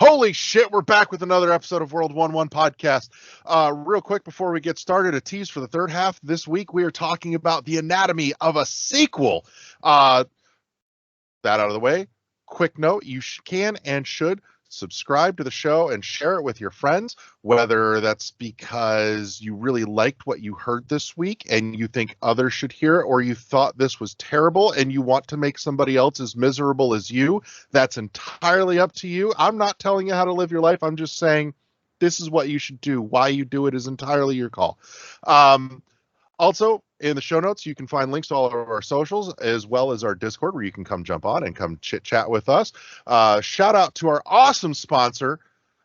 Holy shit, we're back with another episode of World 1-1 Podcast. Real quick before we get started, a tease for the third half. This week we are talking about the anatomy of a sequel. That out of the way, quick note, you can and should subscribe to the show and share it with your friends, whether that's because you really liked what you heard this week and you think others should hear it, or you thought this was terrible and you want to make somebody else as miserable as you. That's entirely up to you. I'm not telling you how to live your life. I'm just saying this is what you should do. Why you do it is entirely your call. Also, in the show notes, you can find links to all of our socials, as well as our Discord, where you can come jump on and come chit-chat with us. Shout out to our awesome sponsor,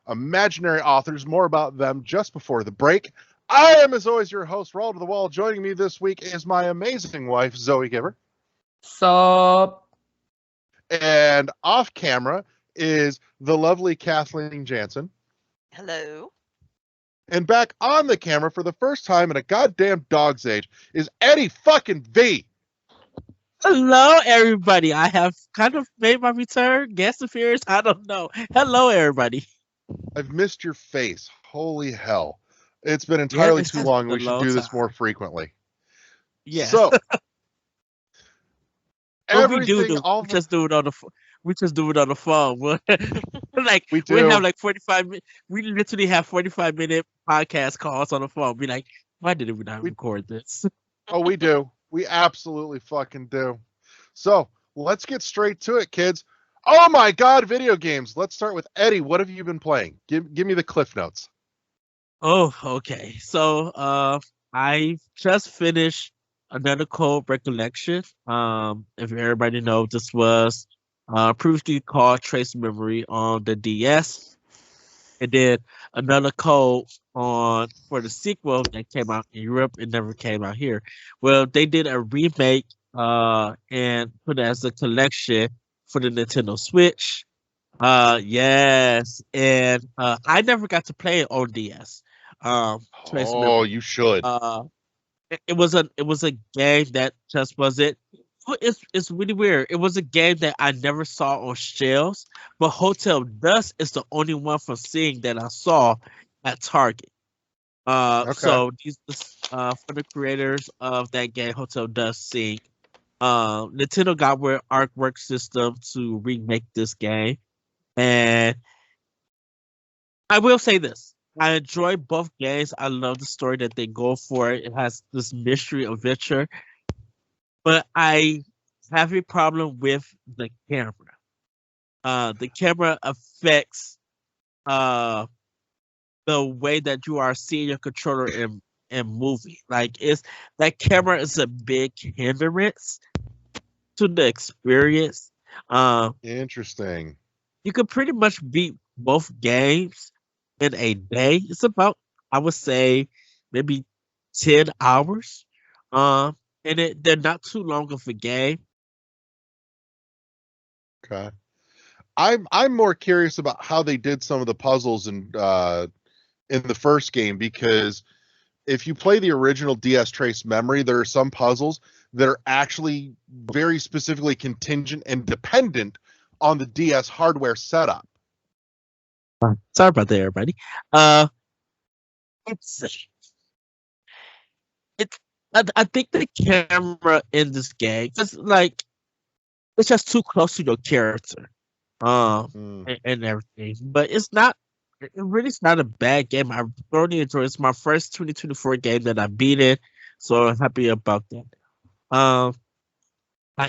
Imaginary Authors. More about them just before the break. I am, as always, your host, Raul to the Wall. Joining me this week is my amazing wife, Zoe Giver. Sup? And off camera is the lovely Kathleen Jansen. Hello. And back on the camera for the first time in a goddamn dog's age is Eddie fucking V. Hello, everybody. I have kind of made my return. Guest appearance. I don't know. Hello, everybody. I've missed your face. Holy hell. It's been entirely too long. We should do this more frequently. Yeah. So, we just do it on the phone. We just do it on the phone. We have like 45 minutes. We literally have 45-minute podcast calls on the phone. Be like, why did we not record this? Oh, we do. We absolutely fucking do. So let's get straight to it, kids. Oh my God, video games. Let's start with Eddie. What have you been playing? Give me the cliff notes. Oh, okay. So I just finished Another Code Recollection. If everybody knows, this was previously called Trace Memory on the DS. It did Another Code for the sequel that came out in Europe. It never came out here. Well, they did a remake and put it as a collection for the Nintendo Switch. Yes, and I never got to play it on DS. Trace Memory. You should. It was a game that just wasn't. It's really weird. It was a game that I never saw on shelves, but Hotel Dusk is the only one from seeing that I saw at Target. Okay. So these for the creators of that game, Hotel Dusk Sync. Nintendo got with Artwork System to remake this game, and I will say this. I enjoy both games. I love the story that they go for. It has this mystery adventure. But I have a problem with the camera. The camera affects the way that you are seeing your controller in movie. Like that camera is a big hindrance to the experience. Interesting. You could pretty much beat both games in a day. It's about, I would say, maybe 10 hours. And they're not too long of a game. Okay. I'm more curious about how they did some of the puzzles in the first game, because if you play the original DS Trace Memory, there are some puzzles that are actually very specifically contingent and dependent on the DS hardware setup. Sorry about that, everybody. I think the camera in this game is like it's just too close to your character, and everything. But it's not. It really is not a bad game. I thoroughly enjoy it. It's my first 2024 game that I beat it, so I'm happy about that. I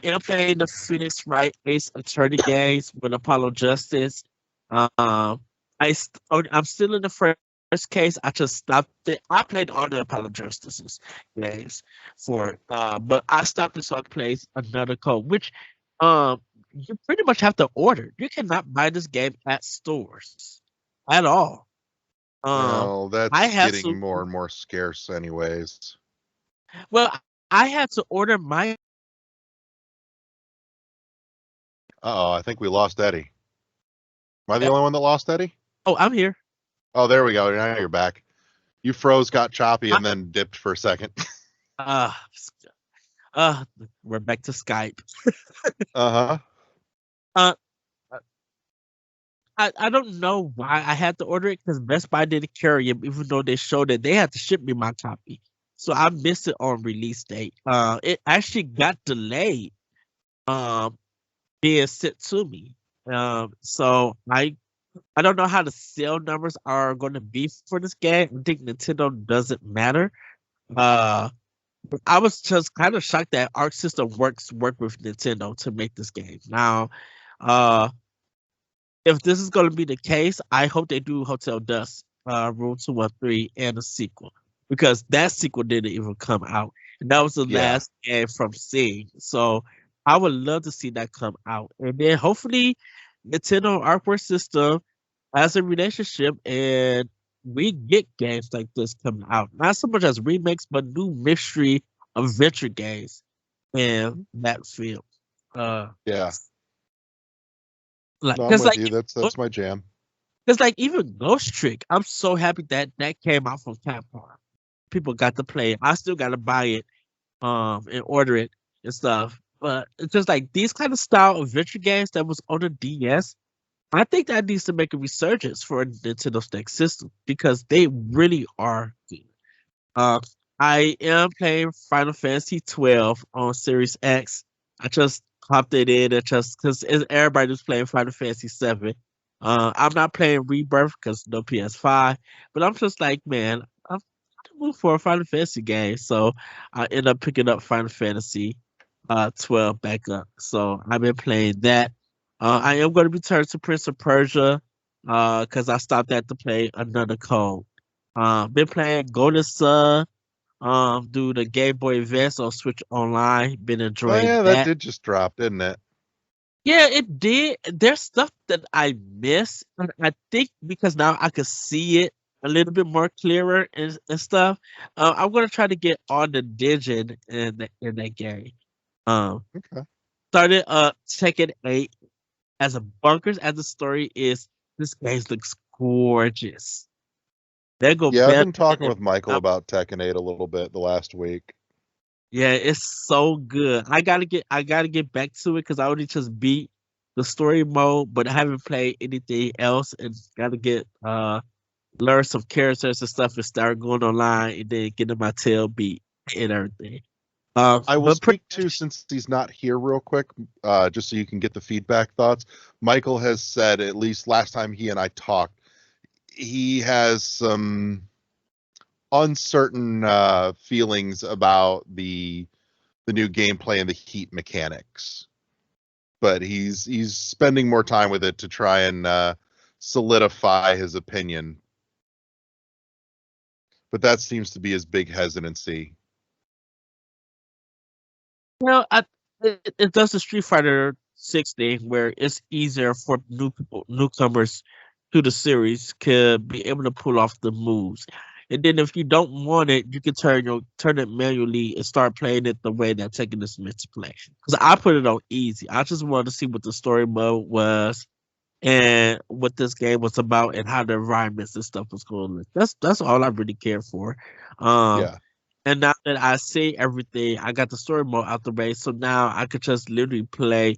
am playing the Phoenix Wright Ace Attorney games with Apollo Justice. I'm still in the first case. I just stopped it. I played all the Apollo Justice games for it, but I stopped it so I played Another Code, which you pretty much have to order. You cannot buy this game at stores at all. Well, that's getting more and more scarce anyways. Well, I had to order my... Uh-oh, I think we lost Eddie. Am I the only one that lost Eddie? Oh, I'm here. Oh, there we go. Now you're back. You froze, got choppy, and then dipped for a second. We're back to Skype. Uh-huh. I don't know why I had to order it because Best Buy didn't carry it, even though they showed that they had to ship me my copy. So I missed it on release date. It actually got delayed. Um, being sent to me. So I don't know how the sale numbers are going to be for this game. I think Nintendo doesn't matter. Uh, I was just kind of shocked that Arc System work with Nintendo to make this game. Now, uh, if this is going to be the case, I hope they do Hotel Dusk, Room 213, and a sequel because that sequel didn't even come out, and that was the Yeah. last game from Sing. So I would love to see that come out, and then hopefully Nintendo Artwork System has a relationship, and we get games like this coming out, not so much as remakes, but new mystery adventure games in that field. Yeah. Like No, I'm because with like you. That's my jam. Because like even Ghost Trick, I'm so happy that that came out from Capcom. People got to play it. I still got to buy it, and order it and stuff. But it's just like these kind of style adventure games that was on the DS. I think that needs to make a resurgence for Nintendo Stack system because they really are good. Uh, I am playing Final Fantasy 12 on Series X. I just hopped it in and just because everybody was playing Final Fantasy 7. I'm not playing Rebirth because no PS5, but I'm just like, man, I'm moved for a Final Fantasy game, so I end up picking up Final Fantasy 12 back up. So I've been playing that. I am going to return to Prince of Persia because I stopped at to play another code. Been playing Golden Sun, do the Game Boy Advance on Switch Online. Been Oh enjoying yeah, that that. did just drop, didn't it? Yeah, it did. There's stuff that I miss, and I think because now I could see it a little bit more clearer and stuff. I'm gonna try to get on the Digit in that game. Um, Okay. started Tekken 8 as a bunkers as the story is. This game looks gorgeous. They go Yeah, I've better been talking than with Michael about Tekken 8 a little bit the last week. yeah, it's so good. I gotta get back to it because I already just beat the story mode, but I haven't played anything else and gotta get learn some characters and stuff and start going online and then getting my tail beat and everything. I will But pretty speak to, since he's not here, real quick, just so you can get the feedback thoughts. Michael has said, at least last time he and I talked, he has some uncertain feelings about the new gameplay and the heat mechanics, but he's spending more time with it to try and solidify his opinion. But that seems to be his big hesitancy. well, it does the Street Fighter 6 thing where it's easier for newcomers to the series could be able to pull off the moves. And then if you don't want it, you can turn it manually and start playing it the way that Tekken is meant to play. Because I put it on easy. I just wanted to see what the story mode was and what this game was about and how the environments and stuff was going to look. That's all I really care for. Um, Yeah. and now that I see everything, I got the story mode out the way, so now I could just literally play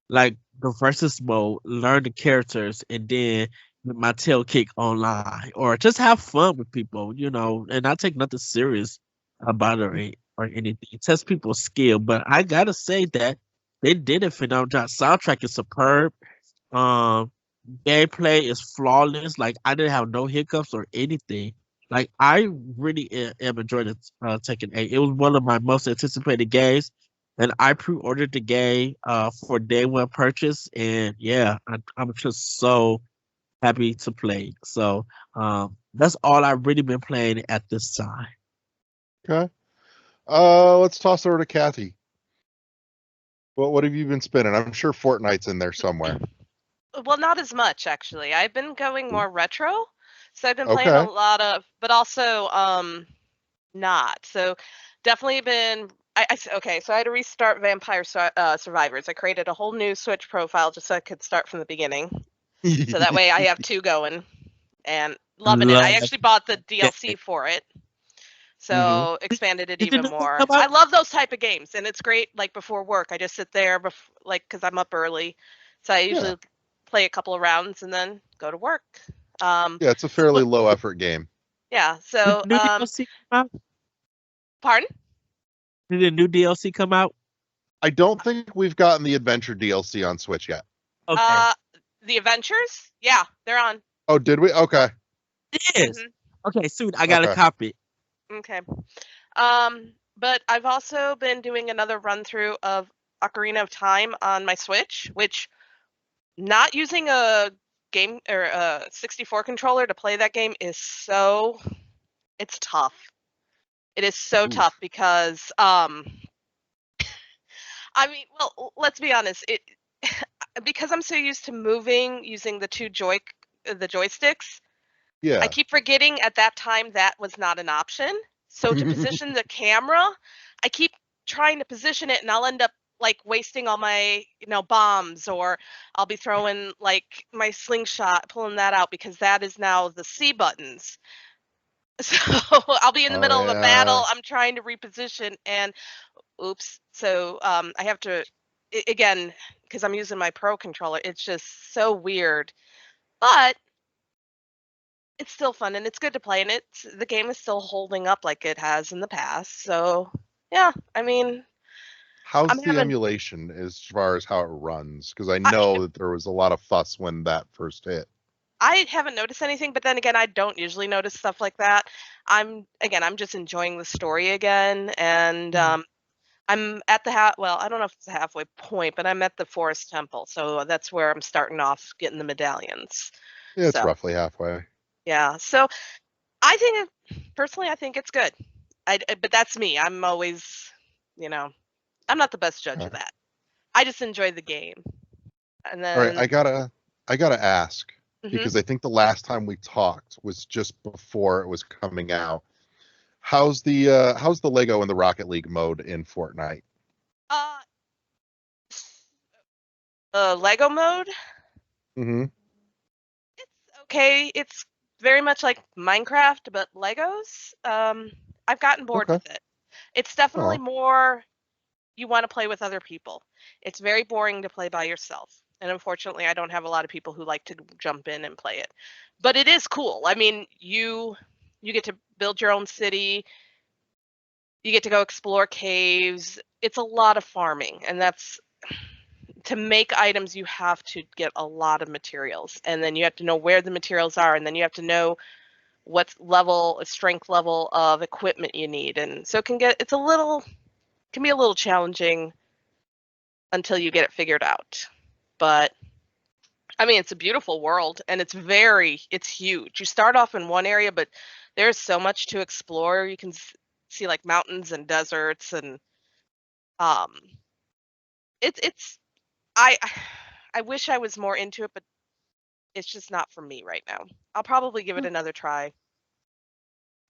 like the versus mode, learn the characters, and then get my tail kick online, or just have fun with people, and not take nothing serious about it or anything. Test people's skill, but I gotta say that they did it for them. Soundtrack is superb. Um, gameplay is flawless. Like I didn't have no hiccups or anything. Like I really am enjoying it, Tekken 8. It was one of my most anticipated games, and I pre-ordered the game for day one purchase. And yeah, I'm just so happy to play. So that's all I've really been playing at this time. Okay. Let's toss over to Kathy. What have you been spinning? I'm sure Fortnite's in there somewhere. Well, not as much actually. I've been going more retro, so I've been playing a Okay. lot of, but also not. So definitely been. Okay, so I had to restart Vampire Survivors. I created a whole new Switch profile just so I could start from the beginning. So that way I have two going, and loving it. I Love actually bought the that. DLC for it, Mhm. so expanded it Did even it more. come I out? love those type of games, and it's great. Like before work, I just sit there, like because I'm up early, so I Yeah. usually play a couple of rounds and then go to work. Yeah, it's a fairly low effort game. Yeah. So Did new DLC come out? pardon? Did the new DLC come out? I don't think we've gotten the Adventure DLC on Switch yet. Okay. The Adventures? Yeah, they're on. Oh, did we? Okay. It is. Mm-hmm. Okay, soon I got a Okay. copy. Okay. But I've also been doing another run through of Ocarina of Time on my Switch, which not using a game or a 64 controller to play that game is it's tough. It is so tough because I mean, well, let's be honest, because I'm so used to moving using the the joysticks. Yeah. I keep forgetting at that time that was not an option. So to position the camera, I keep trying to position it and I'll end up like wasting all my, bombs, or I'll be throwing like my slingshot, pulling that out because that is now the C buttons. So I'll be in the middle of a battle. I'm trying to reposition and oops. So I have to, again, because I'm using my Pro controller, it's just so weird. But it's still fun and it's good to play, and the game is still holding up like it has in the past. So yeah, I mean, how's the emulation as far as how it runs? Because I know that there was a lot of fuss when that first hit. I haven't noticed anything, but then again, I don't usually notice stuff like that. I'm just enjoying the story again, and I'm at the well, I don't know if it's the halfway point, but I'm at the Forest Temple, so that's where I'm starting off getting the medallions. Yeah, it's roughly halfway. Yeah, so I think personally, I think it's good. But that's me. I'm always, I'm not the best judge of that. I just enjoy the game. And then, all right, I gotta ask because I think the last time we talked was just before it was coming out. How's the Lego and the Rocket League mode in Fortnite? Lego mode? Mm-hmm. It's okay. It's very much like Minecraft, but Legos. I've gotten bored with it. It's definitely more you want to play with other people. It's very boring to play by yourself. And unfortunately, I don't have a lot of people who like to jump in and play it. But it is cool. I mean, you get to build your own city. You get to go explore caves. It's a lot of farming, and that's to make items, you have to get a lot of materials, and then you have to know where the materials are, and then you have to know what strength level of equipment you need. And so it can be a little challenging until you get it figured out. But I mean, it's a beautiful world, and it's huge. You start off in one area, but there's so much to explore. You can see like mountains and deserts, and I wish I was more into it, but it's just not for me right now. I'll probably give it another try.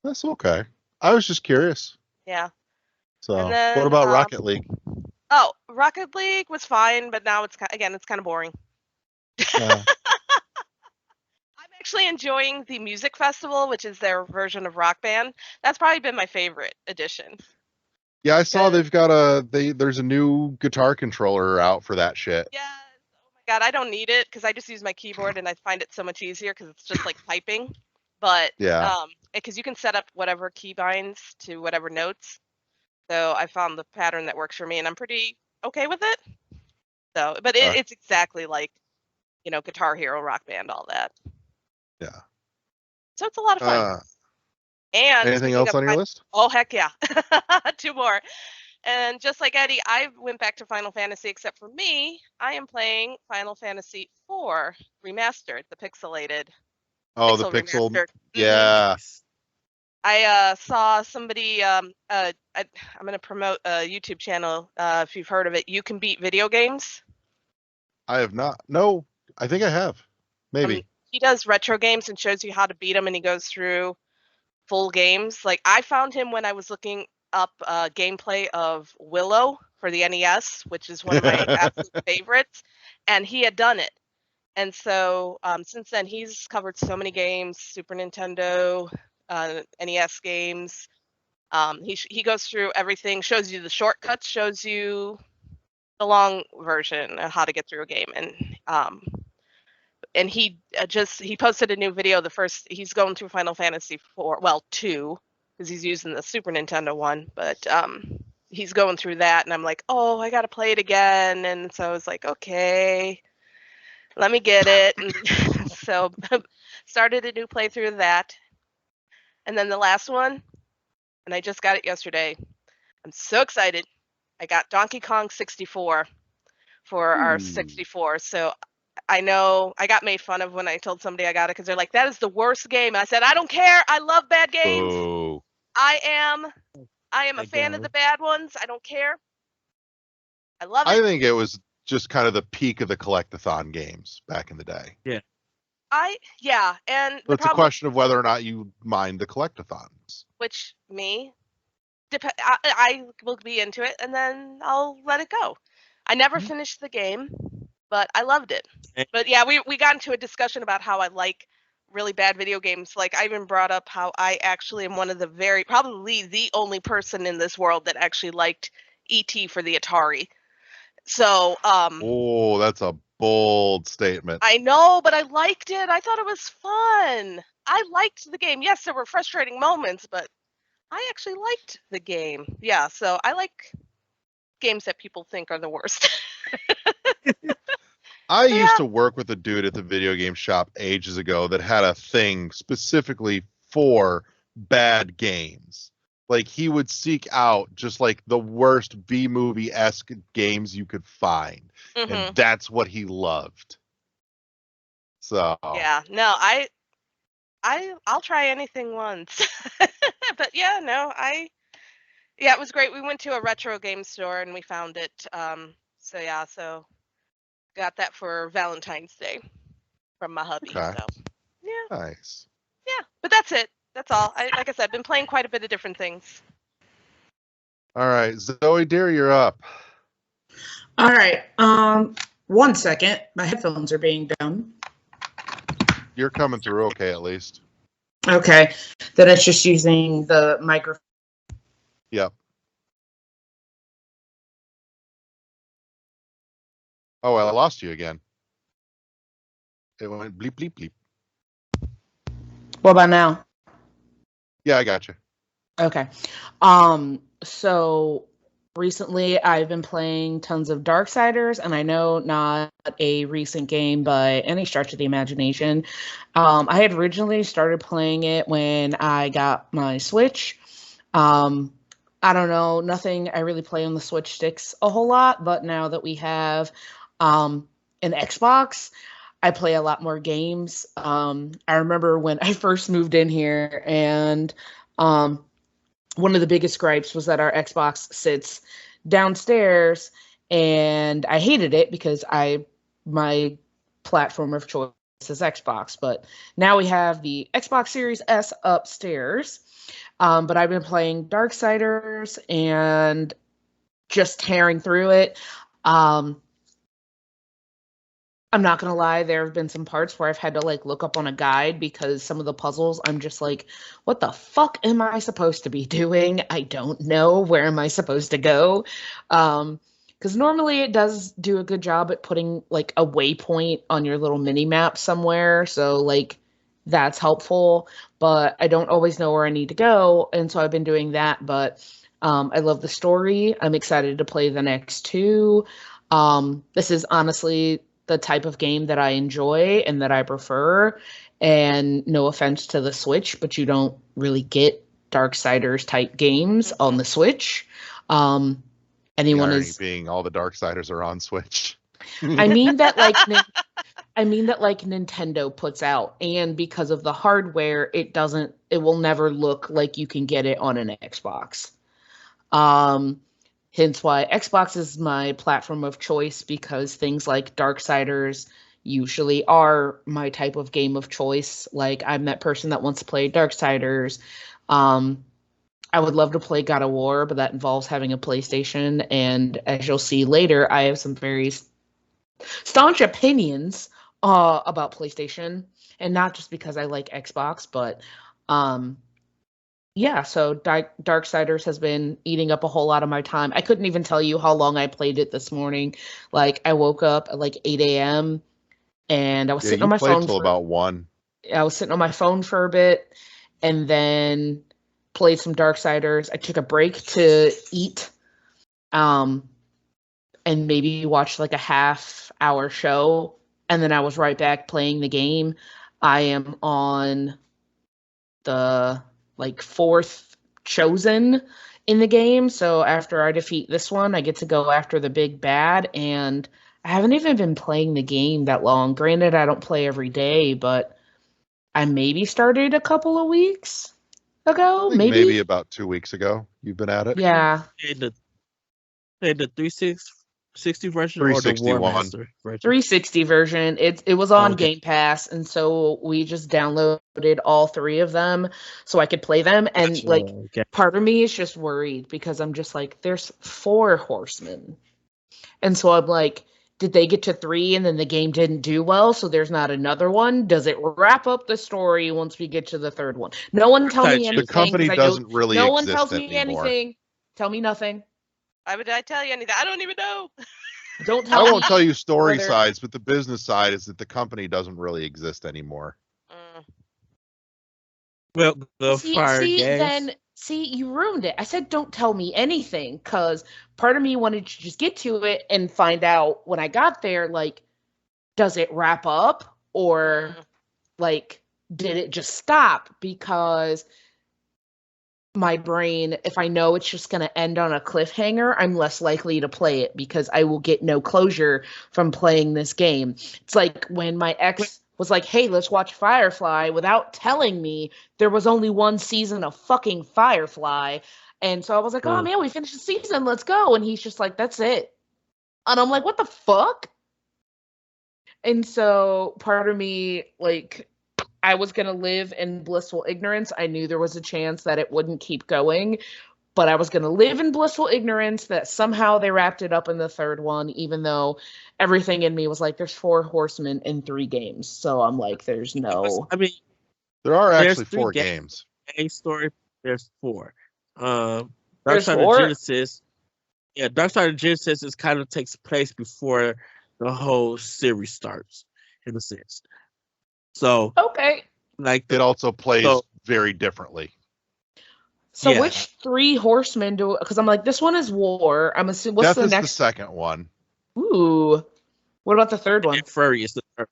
That's okay. I was just curious. Yeah. So, what about Rocket League? Oh, Rocket League was fine, but now it's kind of boring. I'm actually enjoying the music festival, which is their version of Rock Band. That's probably been my favorite edition. Yeah, I saw they've got there's a new guitar controller out for that shit. Yeah. Oh my god, I don't need it because I just use my keyboard and I find it so much easier because it's just like typing. But because you can set up whatever keybinds to whatever notes. So I found the pattern that works for me, and I'm pretty okay with it. So, but it's exactly like, Guitar Hero, Rock Band, all that. Yeah. So it's a lot of fun. And anything else on your list? Oh, heck yeah. 2 more. And just like Eddie, I went back to Final Fantasy, except for me, I am playing Final Fantasy IV Remastered, the pixelated. Oh, the pixel. Remastered. Yeah. I saw somebody, I'm going to promote a YouTube channel, if you've heard of it. You Can Beat Video Games. I have not. No, I think I have. Maybe. He does retro games and shows you how to beat them, and he goes through full games. Like, I found him when I was looking up gameplay of Willow for the NES, which is one of my absolute favorites, and he had done it. And so since then, he's covered so many games, Super Nintendo, NES games. He goes through everything, shows you the shortcuts, shows you the long version of how to get through a game. And and he posted a new video. He's going through Final Fantasy 4, well, 2, because he's using the Super Nintendo one, but he's going through that, and I'm like, oh, I gotta play it again. And so I was like, okay, let me get it. And so started a new playthrough of that. And then the last one, and I just got it yesterday. I'm so excited. I got Donkey Kong 64 for our 64. So I know I got made fun of when I told somebody I got it, because they're like, that is the worst game. And I said, I don't care. I love bad games. Oh. I am a fan of the bad ones. I don't care. I love it. I think it was just kind of the peak of the collectathon games back in the day. Yeah. And it's a question of whether or not you mind the collectathons. Which I will be into it, and then I'll let it go. I never finished the game, but I loved it. But yeah, we got into a discussion about how I like really bad video games. Like, I even brought up how I actually am one of the probably the only person in this world that actually liked E.T. for the Atari. So oh, that's a bold statement. I know, but I liked it. I thought it was fun. I liked the game. Yes, there were frustrating moments, but I actually liked the game. Yeah, so I like games that people think are the worst. I used to work with a dude at the video game shop ages ago that had a thing specifically for bad games. Like, he would seek out just like the worst B-movie-esque games you could find. And that's what he loved. So yeah, no, I'll try anything once. But yeah, no, it was great. We went to a retro game store and we found it. So got that for Valentine's Day from my hubby. Okay. So yeah. Nice. Yeah, but that's it. That's all. Like I said, I've been playing quite a bit of different things. All right, Zoe dear, you're up. All right. 1 second. My headphones are being done. You're coming through okay, at least. Okay. Then it's just using the microphone. Yep. Oh, I lost you again. It went bleep, bleep, bleep. What about now? Yeah, I got you. Okay. So recently I've been playing tons of Darksiders, and I know not a recent game by any stretch of the imagination. I had originally started playing it when I got my Switch. I don't know, nothing I really play on the Switch sticks a whole lot, but now that we have an Xbox, I play a lot more games. I remember when I first moved in here, and one of the biggest gripes was that our Xbox sits downstairs, and I hated it because my platform of choice is Xbox. But now we have the Xbox Series S upstairs. But I've been playing Darksiders and just tearing through it. I'm not going to lie, there have been some parts where I've had to like look up on a guide because some of the puzzles, I'm just like, what the fuck am I supposed to be doing? I don't know. Where am I supposed to go? Because normally it does do a good job at putting like a waypoint on your little mini map somewhere. So like that's helpful, but I don't always know where I need to go. And so I've been doing that, but I love the story. I'm excited to play the next two. This is honestly the type of game that I enjoy and that I prefer. And no offense to the Switch, but you don't really get Darksiders type games on the Switch. Anyone the is being all the Darksiders are on Switch. I mean that like Nintendo puts out, and because of the hardware, it will never look like you can get it on an Xbox. Hence why Xbox is my platform of choice, because things like Darksiders usually are my type of game of choice. Like, I'm that person that wants to play Darksiders. I would love to play God of War, but that involves having a PlayStation. And as you'll see later, I have some very staunch opinions about PlayStation, and not just because I like Xbox, but yeah, so Darksiders has been eating up a whole lot of my time. I couldn't even tell you how long I played it this morning. Like, I woke up at like 8 a.m. and I was Yeah, sitting you on my played phone till about 1. I was sitting on my phone for a bit, and then played some Darksiders. I took a break to eat, and maybe watched like a half-hour show, and then I was right back playing the game. I am on the like 4th chosen in the game, so after I defeat this one, I get to go after the big bad, and I haven't even been playing the game that long. Granted, I don't play every day, but I maybe started a couple of weeks ago, I think maybe. maybe about 2 weeks ago you've been at it. Yeah. In the 360 version or the 361. War Master version? 360 version. It was on Okay. Game Pass, and so we just downloaded all 3 of them so I could play them. And Gotcha. like, Okay. part of me is just worried because I'm just like, there's 4 horsemen, and so I'm like, did they get to 3 and then the game didn't do well, so there's not another one? Does it wrap up the story once we get to the 3rd one? No one tell me anything. The company 'cause doesn't really no one exist tells me anymore. anything. Tell me nothing. Why would I tell you anything? I don't even know. Don't I tell me. won't tell you story whether- sides, but the business side is that the company doesn't really exist anymore. Mm. Well, the Fire Games. Then you ruined it. I said don't tell me anything because part of me wanted to just get to it and find out when I got there, like, does it wrap up or like did it just stop? Because my brain, if I know it's just going to end on a cliffhanger, I'm less likely to play it because I will get no closure from playing this game. It's like when my ex was like, hey, let's watch Firefly without telling me there was only 1 season of fucking Firefly. And so I was like, oh man, we finished the season, let's go. And he's just like, that's it. And I'm like, what the fuck? And so part of me, like, I was going to live in blissful ignorance. I knew there was a chance that it wouldn't keep going, but I was going to live in blissful ignorance that somehow they wrapped it up in the 3rd one, even though everything in me was like, there's 4 horsemen in 3 games. So I'm like, there's no. I mean, There are There's actually 3 4 games. A story. There's 4. There's Darksider 4? Genesis. Yeah, Darksider Genesis is kind of takes place before the whole series starts, in a sense. So, Okay. like, It also plays So- very differently. So Yeah. which 3 horsemen do? Because I'm like, this one is war. I'm assuming. What's Death the is the next? second one. Ooh. What about the 3rd one? and Furry is the third.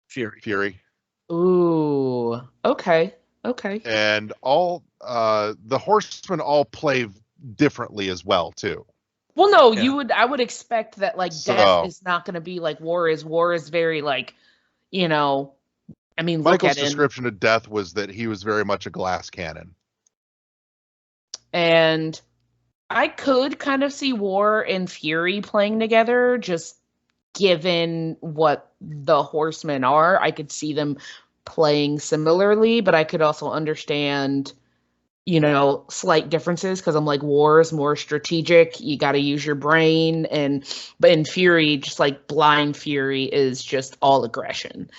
Fury. Fury. Ooh. Okay. Okay. And all the horsemen all play differently as well too. Well, no, Yeah. I would expect that like So- death is not going to be like war is. War is very like, you know, I mean, look Michael's at him. description of Death was that he was very much a glass cannon. And I could kind of see War and Fury playing together, just given what the Horsemen are. I could see them playing similarly, but I could also understand, you know, slight differences because I'm like, War is more strategic. You got to use your brain. But in Fury, just like blind Fury is just all aggression.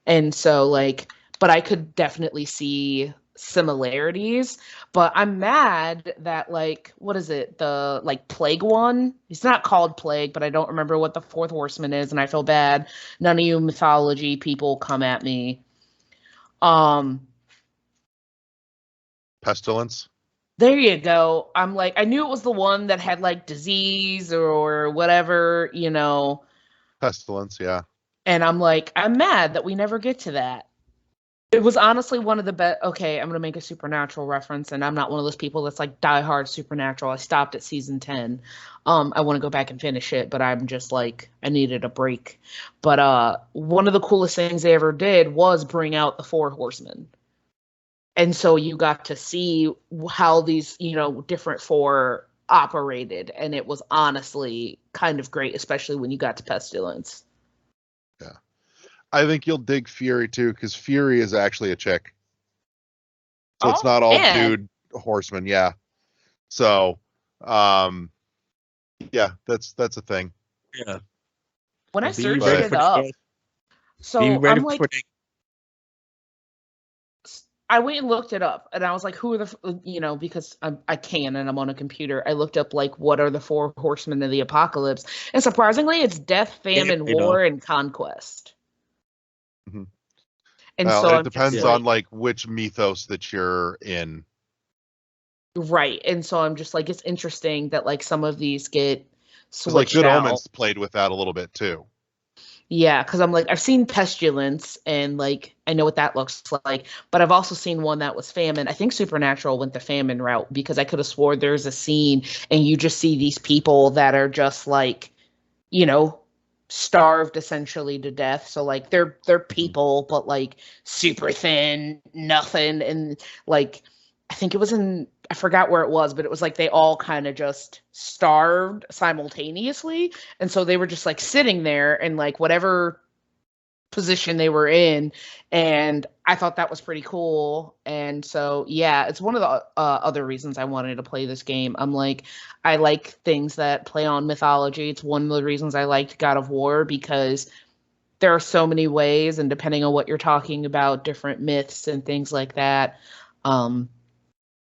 And so, like, but I could definitely see similarities. But I'm mad that, like, what is it? The, like, Plague one? It's not called Plague, but I don't remember what the 4th Horseman is, and I feel bad. None of you mythology people come at me. Pestilence. There you go. I'm like, I knew it was the one that had, like, disease or whatever, you know. Pestilence, yeah. And I'm like, I'm mad that we never get to that. It was honestly one of the best. Okay, I'm going to make a Supernatural reference, and I'm not one of those people that's like diehard Supernatural. I stopped at season 10. I want to go back and finish it, but I'm just like, I needed a break. But one of the coolest things they ever did was bring out the 4 Horsemen. And so you got to see how these, you know, different 4 operated. And it was honestly kind of great, especially when you got to Pestilence. I think you'll dig Fury too, because Fury is actually a chick. So it's Oh, not all man. dude horsemen, yeah. So yeah, that's a thing. Yeah. When I Be searched ready it for the up, game. so Be ready I'm like, for the I went and looked it up, and I was like, who are the, you know, because I can, and I'm on a computer. I looked up, like, what are the 4 horsemen of the apocalypse? And surprisingly, it's death, famine, you know. war, and conquest. Mhm. And Well, so it I'm just depends like, on like which mythos that you're in. right. And so I'm just like, it's interesting that like some of these get Because like switched Good out. Omens played with that a little bit too. Yeah, because I'm like, I've seen Pestilence and like I know what that looks like, but I've also seen one that was Famine. I think Supernatural went the Famine route because I could have swore there's a scene and you just see these people that are just like, you know, starved essentially to death. So like they're people, but like super thin, nothing, and like I think it was in I forgot where it was, but it was like they all kind of just starved simultaneously, and so they were just like sitting there and like whatever position they were in, and I thought that was pretty cool. And so yeah, it's one of the other reasons I wanted to play this game. I'm like, I like things that play on mythology. It's one of the reasons I liked God of War, because there are so many ways, and depending on what you're talking about, different myths and things like that,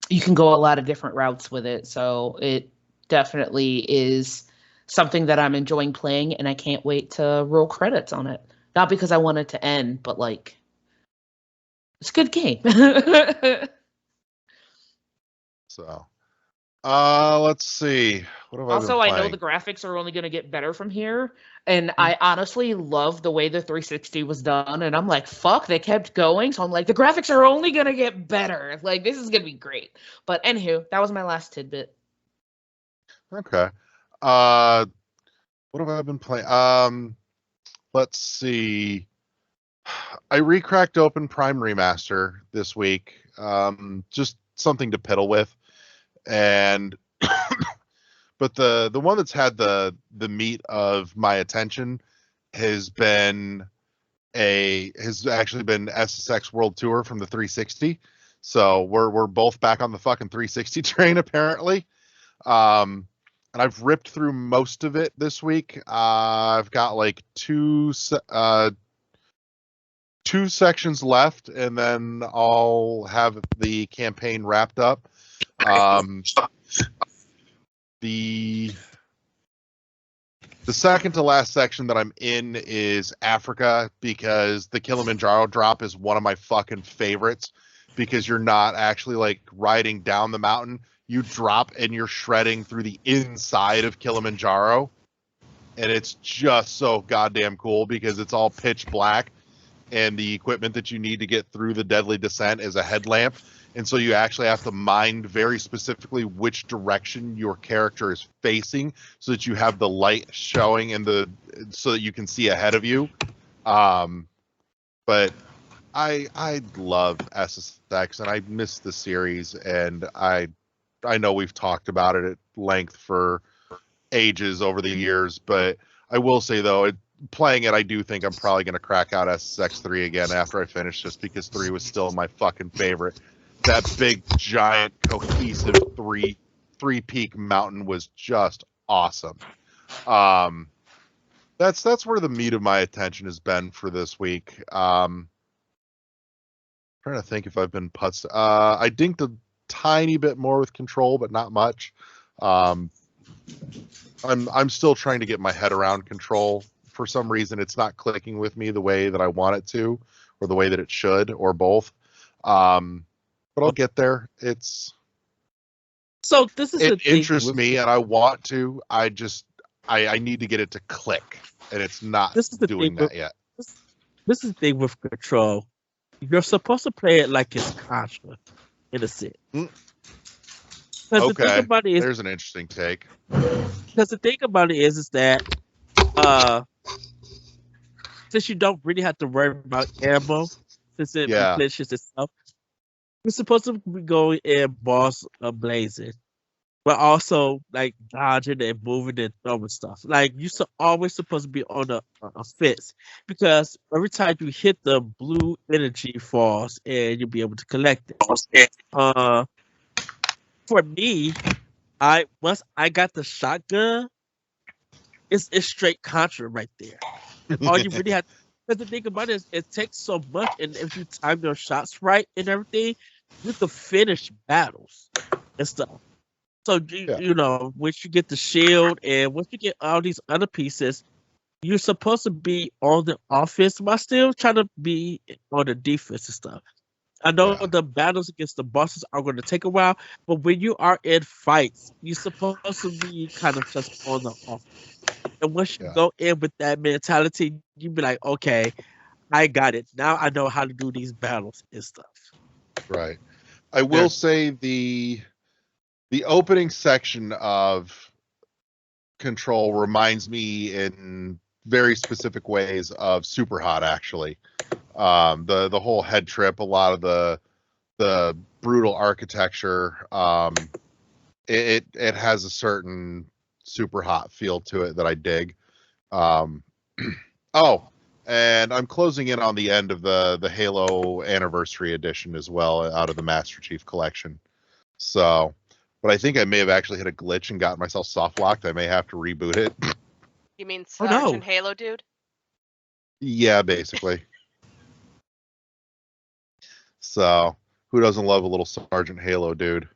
you can go a lot of different routes with it. So it definitely is something that I'm enjoying playing, and I can't wait to roll credits on it. Not because I want it to end, but like it's a good game. So, let's see. What have I been Also, I know playing? the graphics are only going to get better from here, and Hmm. I honestly love the way the 360 was done. And I'm like, fuck, they kept going. So I'm like, the graphics are only going to get better. Like, this is going to be great. But anywho, that was my last tidbit. Okay. What have I been playing? Let's see. I recracked open Prime Remaster this week. Just something to piddle with, and but the one that's had the meat of my attention has actually been SSX World Tour from the 360. So we're both back on the fucking 360 train apparently. And I've ripped through most of it this week. I've got like two sections left, and then I'll have the campaign wrapped up. The second to last section that I'm in is Africa, because the Kilimanjaro drop is one of my fucking favorites, because you're not actually like riding down the mountain. You drop and you're shredding through the inside of Kilimanjaro. And it's just so goddamn cool because it's all pitch black, and the equipment that you need to get through the deadly descent is a headlamp. And so you actually have to mind very specifically which direction your character is facing so that you have the light showing so that you can see ahead of you. But I love SSX, and I miss the series, and I know we've talked about it at length for ages over the years, but I will say though, playing it, I do think I'm probably going to crack out SSX 3 again after I finish, just because 3 was still my fucking favorite. That big, giant, cohesive three-peak mountain was just awesome. That's where the meat of my attention has been for this week. Trying to think if I've been putts. I dinked a tiny bit more with Control, but not much. I'm still trying to get my head around Control. For some reason, it's not clicking with me the way that I want it to, or the way that it should, or both. But I'll get there. It interests me, and I want to. I need to get it to click, and it's not doing that yet. This is the thing with Control. You're supposed to play it like it's Contra, in a sense. Okay, the thing about it is, there's an interesting take. Because the thing about it is that since you don't really have to worry about ammo, since it replenishes itself, you're supposed to be going in balls blazing, but also like dodging and moving and throwing stuff. Like you're always supposed to be on a fence, because every time you hit, the blue energy falls and you'll be able to collect it. For me, once I got the shotgun, it's straight Contra right there. And all you really have, because the thing about it is, it takes so much, and if you time your shots right and everything, you can finish battles and stuff. So you know, once you get the shield and once you get all these other pieces, you're supposed to be on the offense, but still trying to be on the defense and stuff. I know Yeah. the battles against the bosses are going to take a while, but when you are in fights, you're supposed to be kind of just on the offense. And once you Yeah. go in with that mentality, you be like, okay, I got it. Now I know how to do these battles and stuff. Right. I will say the opening section of Control reminds me in very specific ways of Super Hot, actually. The whole head trip, a lot of the brutal architecture, it has a certain Super Hot feel to it that I dig. Oh, and I'm closing in on the end of the Halo Anniversary Edition as well, out of the Master Chief Collection. So, but I think I may have actually hit a glitch and got myself soft locked. I may have to reboot it. You mean Oh, no. Sergeant Halo, dude? Yeah, basically. So, who doesn't love a little Sergeant Halo, dude?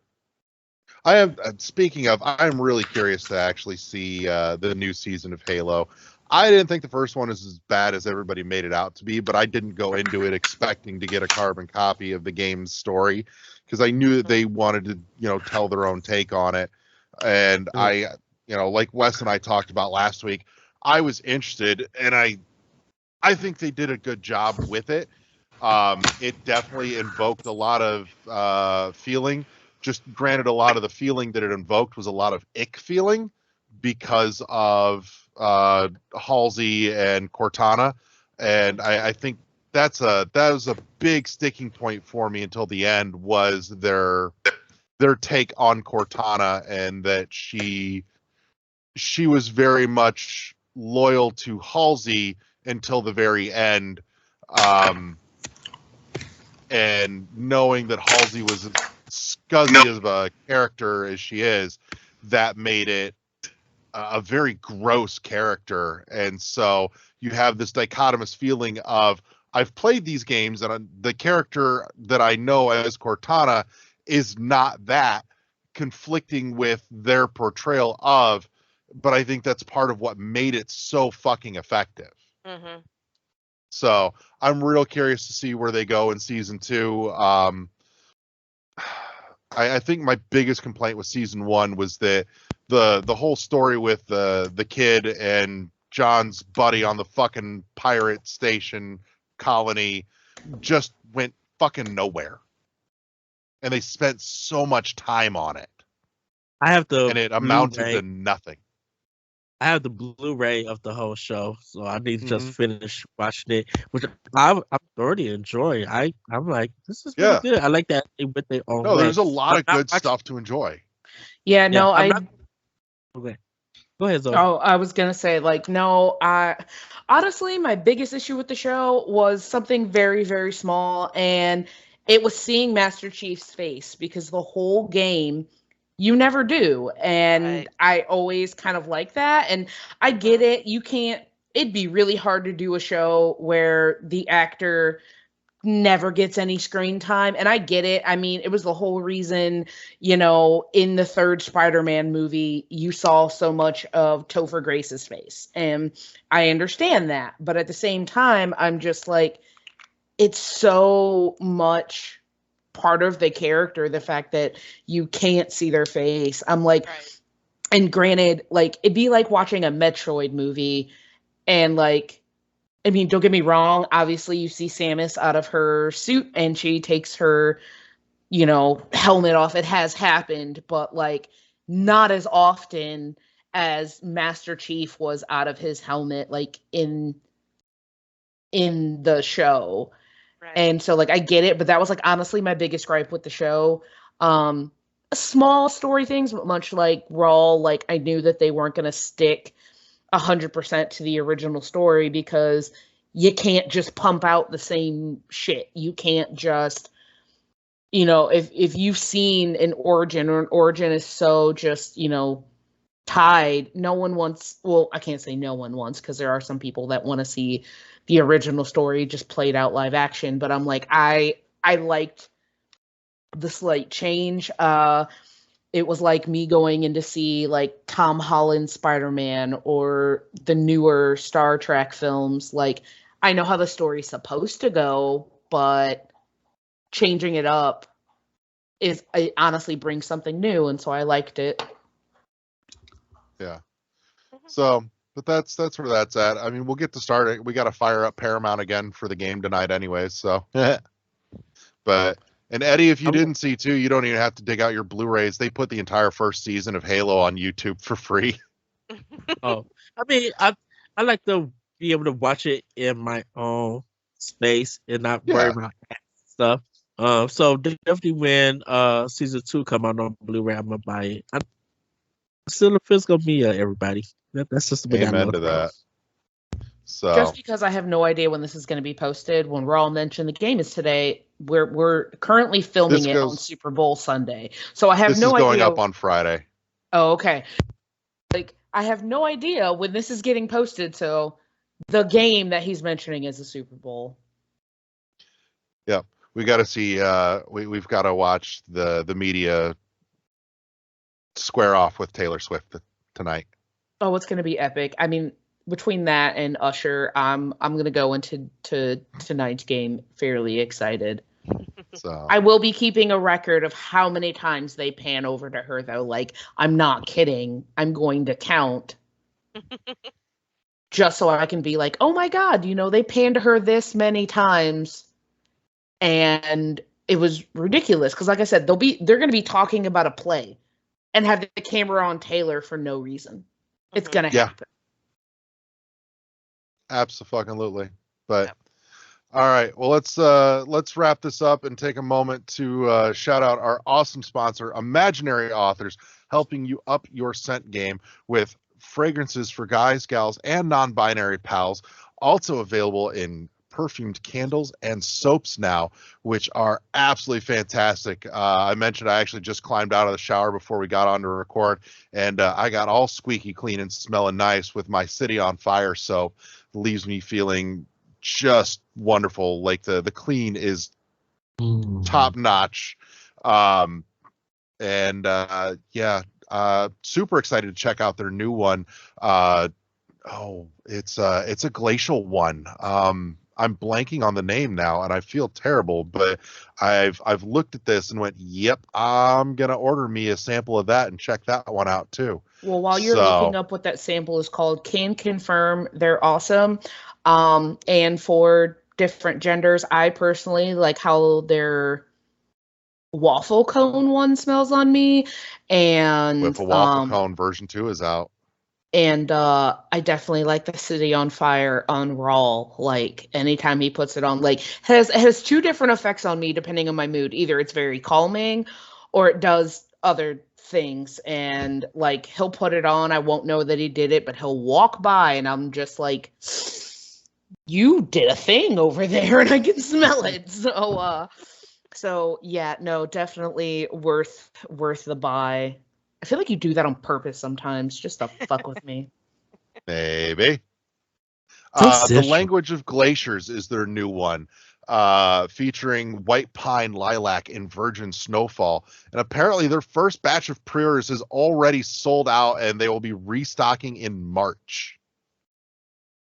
Speaking of, I'm really curious to actually see the new season of Halo. I didn't think the first one was as bad as everybody made it out to be, but I didn't go into it expecting to get a carbon copy of the game's story because I knew that they wanted to, tell their own take on it. And I, like Wes and I talked about last week, I was interested, and I think they did a good job with it. It definitely invoked a lot of feeling. Just granted, a lot of the feeling that it invoked was a lot of ick feeling because of Halsey and Cortana, and I think that was a big sticking point for me until the end, was their take on Cortana, and that she was very much loyal to Halsey until the very end, and knowing that Halsey was as scuzzy of a character as she is, that made it a very gross character. And so you have this dichotomous feeling of, I've played these games and the character that I know as Cortana is not that, conflicting with their portrayal of, but I think that's part of what made it so fucking effective. Mm-hmm. So I'm real curious to see where they go in season 2. I think my biggest complaint with season 1 was that the whole story with the kid and John's buddy on the fucking pirate station colony just went fucking nowhere. And they spent so much time on it. I have the and it amounted Blu-ray. to nothing. I have the Blu-ray of the whole show, so I need to just finish watching it, which I'm already enjoying. I'm like, this is really good. I like that they went their own way. There's a lot I'm of good stuff to enjoy. Yeah, no, Okay. Go ahead, Zoe. Oh, I was gonna say, honestly, my biggest issue with the show was something very, very small, and it was seeing Master Chief's face, because the whole game you never do, and Right. I always kind of like that. And I get it, it'd be really hard to do a show where the actor never gets any screen time, and I get it. I mean, it was the whole reason, in the third Spider-Man movie, you saw so much of Topher Grace's face, and I understand that. But at the same time, I'm just like, it's so much part of the character, the fact that you can't see their face. I'm like, Right. And granted, it'd be like watching a Metroid movie, and I mean, don't get me wrong, obviously you see Samus out of her suit and she takes her, helmet off. It has happened, but not as often as Master Chief was out of his helmet, in the show. Right. And so I get it, but that was honestly my biggest gripe with the show. Small story things, but much like Raw, I knew that they weren't going to stick 100% to the original story, because you can't just pump out the same shit. You can't just, if you've seen an origin, or an origin is so just, tied, no one wants, well, I can't say no one wants, because there are some people that want to see the original story just played out live action, but I'm like, I liked the slight change. it was like me going in to see like Tom Holland Spider-Man or the newer Star Trek films. Like, I know how the story's supposed to go, but changing it up it honestly brings something new, and so I liked it. Yeah. So, but that's where that's at. I mean, we'll get to start it. We got to fire up Paramount again for the game tonight, anyways. So, but and Eddie, if you didn't see too, you don't even have to dig out your Blu-rays. They put the entire first season of Halo on YouTube for free. Oh, I mean, I like to be able to watch it in my own space and not worry about that stuff. So definitely when season 2 come out on Blu-ray, I'm gonna buy it. I'm still a physical media, everybody. That's just the Amen to that. So just because I have no idea when this is going to be posted, when Raw mentioned the game is today, we're currently filming it on Super Bowl Sunday. So I have no idea. This is going up on Friday. Oh, okay. Like, I have no idea when this is getting posted. So the game that he's mentioning is the Super Bowl. Yeah, we got to see. We've got to watch the media square off with Taylor Swift tonight. Oh, it's going to be epic. I mean, between that and Usher, I'm going to go into tonight's game fairly excited. So I will be keeping a record of how many times they pan over to her, though. Like, I'm not kidding. I'm going to count just so I can be like, oh my God, they panned to her this many times. And it was ridiculous. Because like I said, they're going to be talking about a play and have the camera on Taylor for no reason. It's going to happen. Absolutely. But all right, well, let's wrap this up and take a moment to shout out our awesome sponsor, Imaginary Authors, helping you up your scent game with fragrances for guys, gals, and non-binary pals. Also available in perfumed candles and soaps now, which are absolutely fantastic. I mentioned I actually just climbed out of the shower before we got on to record, and I got all squeaky clean and smelling nice with my City on Fire soap. Leaves me feeling just wonderful. Like the clean is top notch. Super excited to check out their new one. It's a glacial one. I'm blanking on the name now, and I feel terrible, but I've looked at this and went, yep, I'm gonna order me a sample of that and check that one out too. Well, while you're looking up what that sample is called, can confirm they're awesome. And for different genders, I personally like how their waffle cone one smells on me, and with a waffle cone version 2 is out. And I definitely like the City on Fire on Raw. Like, anytime he puts it on, like, has 2 different effects on me depending on my mood. Either it's very calming or it does other things. And like, he'll put it on, I won't know that he did it, but he'll walk by and I'm just like, you did a thing over there and I can smell it. So yeah, no, definitely worth the buy. I feel like you do that on purpose sometimes, just to fuck with me. Maybe. The Language of Glaciers is their new one, featuring white pine, lilac, and virgin snowfall. And apparently their first batch of pre-orders is already sold out, and they will be restocking in March.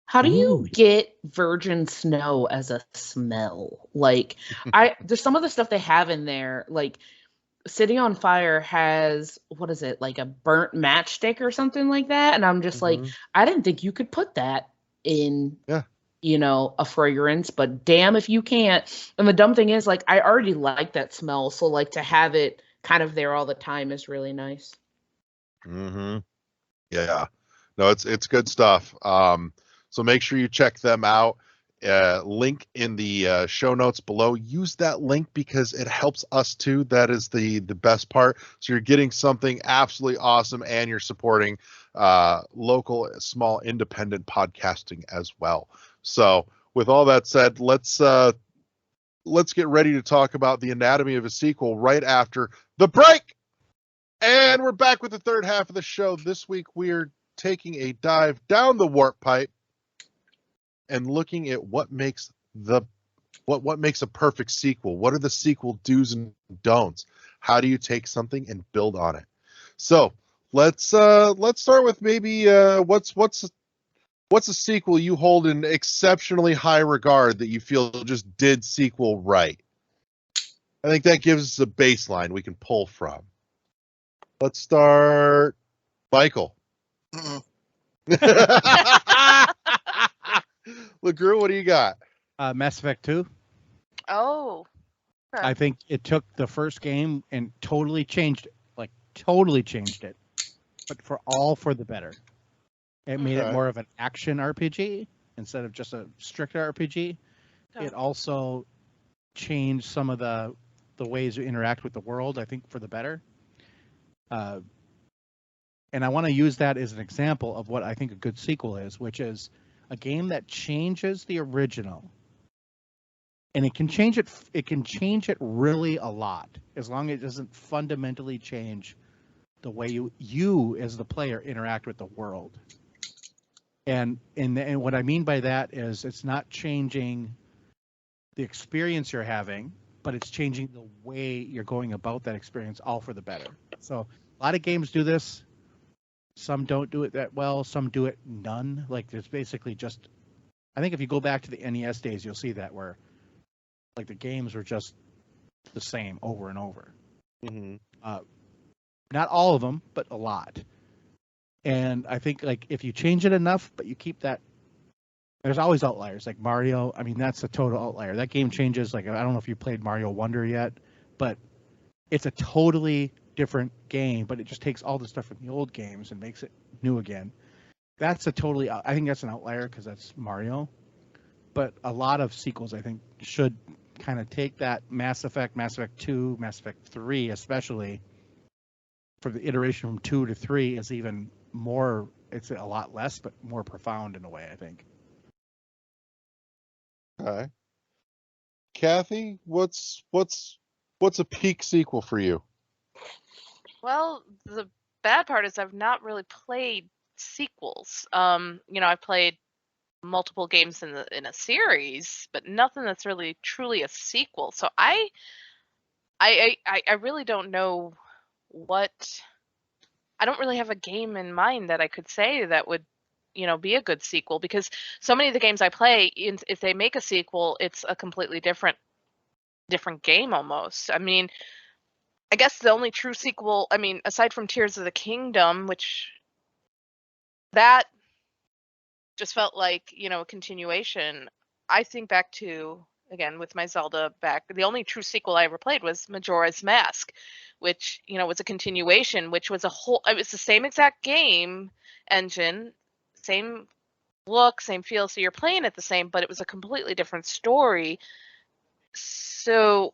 How do you get virgin snow as a smell? Like, there's some of the stuff they have in there, like City on Fire has, what is it, like a burnt matchstick or something like that? And I'm just like, I didn't think you could put that in, a fragrance, but damn if you can't. And the dumb thing is, like, I already like that smell, so like to have it kind of there all the time is really nice. Yeah. No, it's good stuff. So make sure you check them out. Link in the show notes below. Use that link because it helps us too. That is the best part. So you're getting something absolutely awesome, and you're supporting local, small, independent podcasting as well. So with all that said, let's get ready to talk about the anatomy of a sequel right after the break. And we're back with the third half of the show. This week we're taking a dive down the warp pipe and looking at what makes a perfect sequel. What are the sequel do's and don'ts? How do you take something and build on it? So let's start with maybe what's a sequel you hold in exceptionally high regard that you feel just did sequel right? I think that gives us a baseline we can pull from. Let's start, Michael. LeGrew, what do you got? Mass Effect 2. Oh. I think it took the first game and totally changed it. Like, totally changed it. But for the better. It made it more of an action RPG instead of just a strict RPG. Okay. It also changed some of the ways you interact with the world, I think, for the better. And I want to use that as an example of what I think a good sequel is, which is a game that changes the original. And it can change it really a lot, as long as it doesn't fundamentally change the way you as the player interact with the world. And what I mean by that is it's not changing the experience you're having, but it's changing the way you're going about that experience, all for the better. So a lot of games do this. Some don't do it that well. Some do it none. Like, there's basically just, I think if you go back to the NES days, you'll see that where like the games were just the same over and over. Mm-hmm. Not all of them, but a lot. And I think like if you change it enough, but you keep that, there's always outliers. Like Mario, I mean, that's a total outlier. That game changes. Like, I don't know if you played Mario Wonder yet, but it's a totally different game, but it just takes all the stuff from the old games and makes it new again. That's a totally, I think that's an outlier because that's Mario. But a lot of sequels, I think, should kind of take that Mass Effect 2, Mass Effect 3 especially, for the iteration from 2 to 3 is even more, it's a lot less, but more profound in a way, I think. Okay. Kathy, what's a peak sequel for you? Well, the bad part is I've not really played sequels. I've played multiple games in a series, but nothing that's really truly a sequel. So I really don't know what. I don't really have a game in mind that I could say that would, be a good sequel, because so many of the games I play, if they make a sequel, it's a completely different game almost. I mean, I guess the only true sequel, aside from Tears of the Kingdom, which that just felt like, a continuation. I think back to, again, with my Zelda back, the only true sequel I ever played was Majora's Mask, which, was a continuation, which was it was the same exact game engine, same look, same feel. So you're playing it the same, but it was a completely different story. So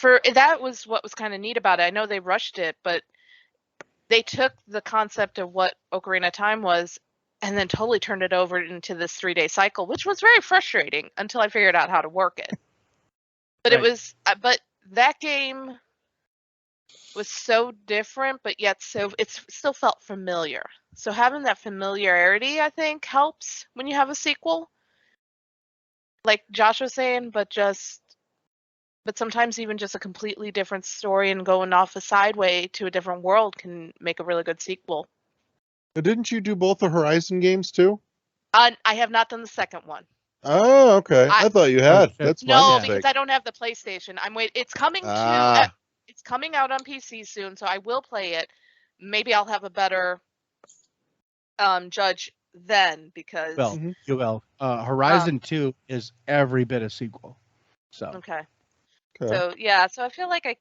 that was what was kind of neat about it. I know they rushed it, but they took the concept of what Ocarina of Time was and then totally turned it over into this 3-day cycle, which was very frustrating until I figured out how to work it. But Right. but that game was so different, but yet it still felt familiar. So having that familiarity, I think, helps when you have a sequel. Like Josh was saying, but sometimes even just a completely different story and going off a sideway to a different world can make a really good sequel. Didn't you do both the Horizon games too? I have not done the second one. Oh, okay. I thought you had. That's my No, mistake. because I don't have the PlayStation. It's coming it's coming out on PC soon, so I will play it. Maybe I'll have a better judge then, because you will. Horizon 2 is every bit a sequel. So okay. So yeah, so I feel like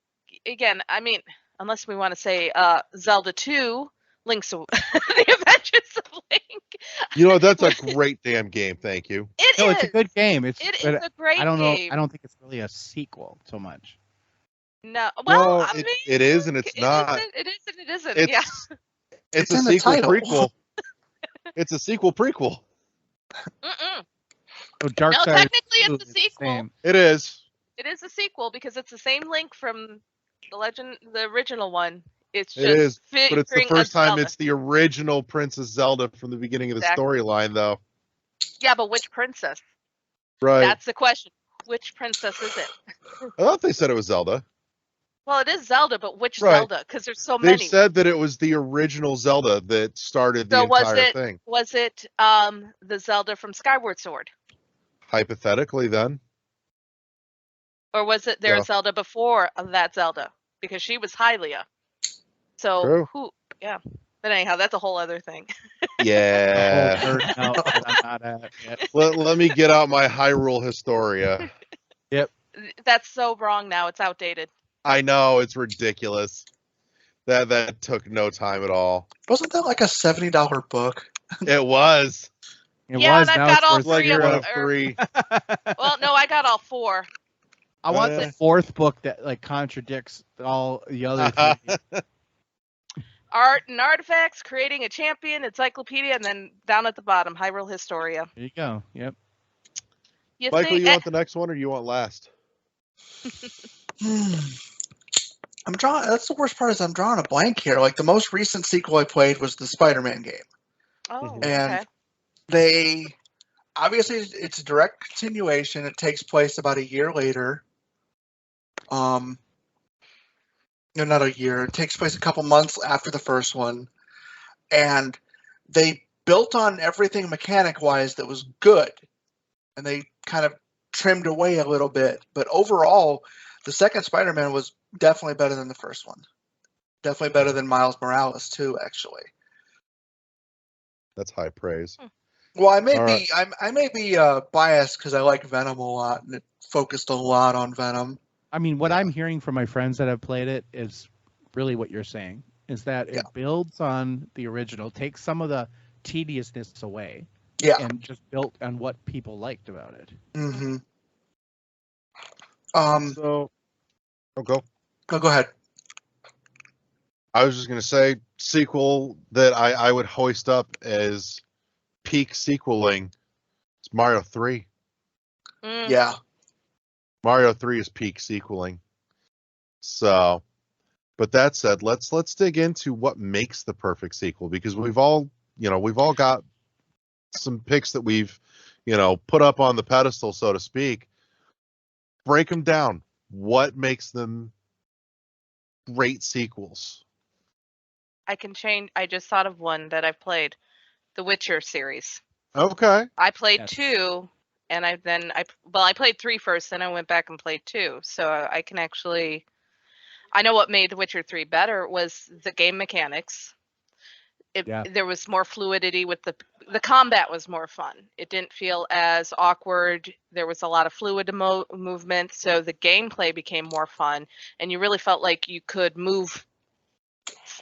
unless we want to say Zelda 2, Link's the Adventures of Link. That's a great damn game. Thank you. It's a good game. It is a great game. I don't think it's really a sequel so much. No, well, it is and it's not. It is and it isn't. Yeah. It's a sequel prequel. It's a sequel prequel. So Darksiders technically it's a sequel. It is. It is a sequel because it's the same Link from the original one. It's just it is, but it's the first time Zelda. it's the original Princess Zelda from the beginning of the storyline, though. Yeah, but which princess? Right. That's the question. Which princess is it? I thought they said it was Zelda. Well, it is Zelda, but which Right. Zelda? Because there's so They've many. said that it was the original Zelda that started the So entire thing. was it the Zelda from Skyward Sword, Hypothetically, then. or was it their Yeah. Zelda before that Zelda? Because she was Hylia. So True. who? Yeah. But anyhow, that's a whole other thing. Yeah. The whole nerd note that I'm not at yet. Let me get out my Hyrule Historia. That's so wrong now. It's outdated. I know, it's ridiculous. That took no time at all. Wasn't that like a $70 book? It was. It Yeah, was. and I've Now got it's all worth Like three of one them. of three. Well, no, I got all 4. I want Yeah. the 4th book that like contradicts all the other 3. Art and artifacts, creating a champion, encyclopedia, and then down at the bottom, Hyrule Historia. There you go. Yep. You Michael, think? you want the next one or you want last? I'm drawing. That's the worst part is I'm drawing a blank here. Like the most recent sequel I played was the Spider-Man game. Oh, And okay. they obviously it's a direct continuation. It takes place about a year later. No, not a year. It takes place a couple months after the first one, and they built on everything mechanic-wise that was good, and they kind of trimmed away a little bit. But overall, the second Spider-Man was definitely better than the first one. Definitely better than Miles Morales too, actually. That's high praise. Well, I may All be I may be biased because I like Venom a lot, and it focused a lot on Venom. I mean, what I'm hearing from my friends that have played it is really what you're saying, is that it builds on the original, takes some of the tediousness away, and just built on what people liked about it. Mm-hmm. So, go. Go ahead. I was just going to say, sequel that I would hoist up as peak sequeling. It's Mario 3. Mm. Yeah. Mario 3 is peak sequeling. So, but that said, let's dig into what makes the perfect sequel, because we've all got some picks that we've, put up on the pedestal, so to speak. Break them down. What makes them great sequels? I can change. I just thought of one that I've played, the Witcher series. Okay. I played Yes. 2, and I played 3 first, then I went back and played 2. So I can actually, I know what made The Witcher 3 better was the game mechanics. There was more fluidity with the combat was more fun. It didn't feel as awkward. There was a lot of fluid movement, so the gameplay became more fun, and you really felt like you could move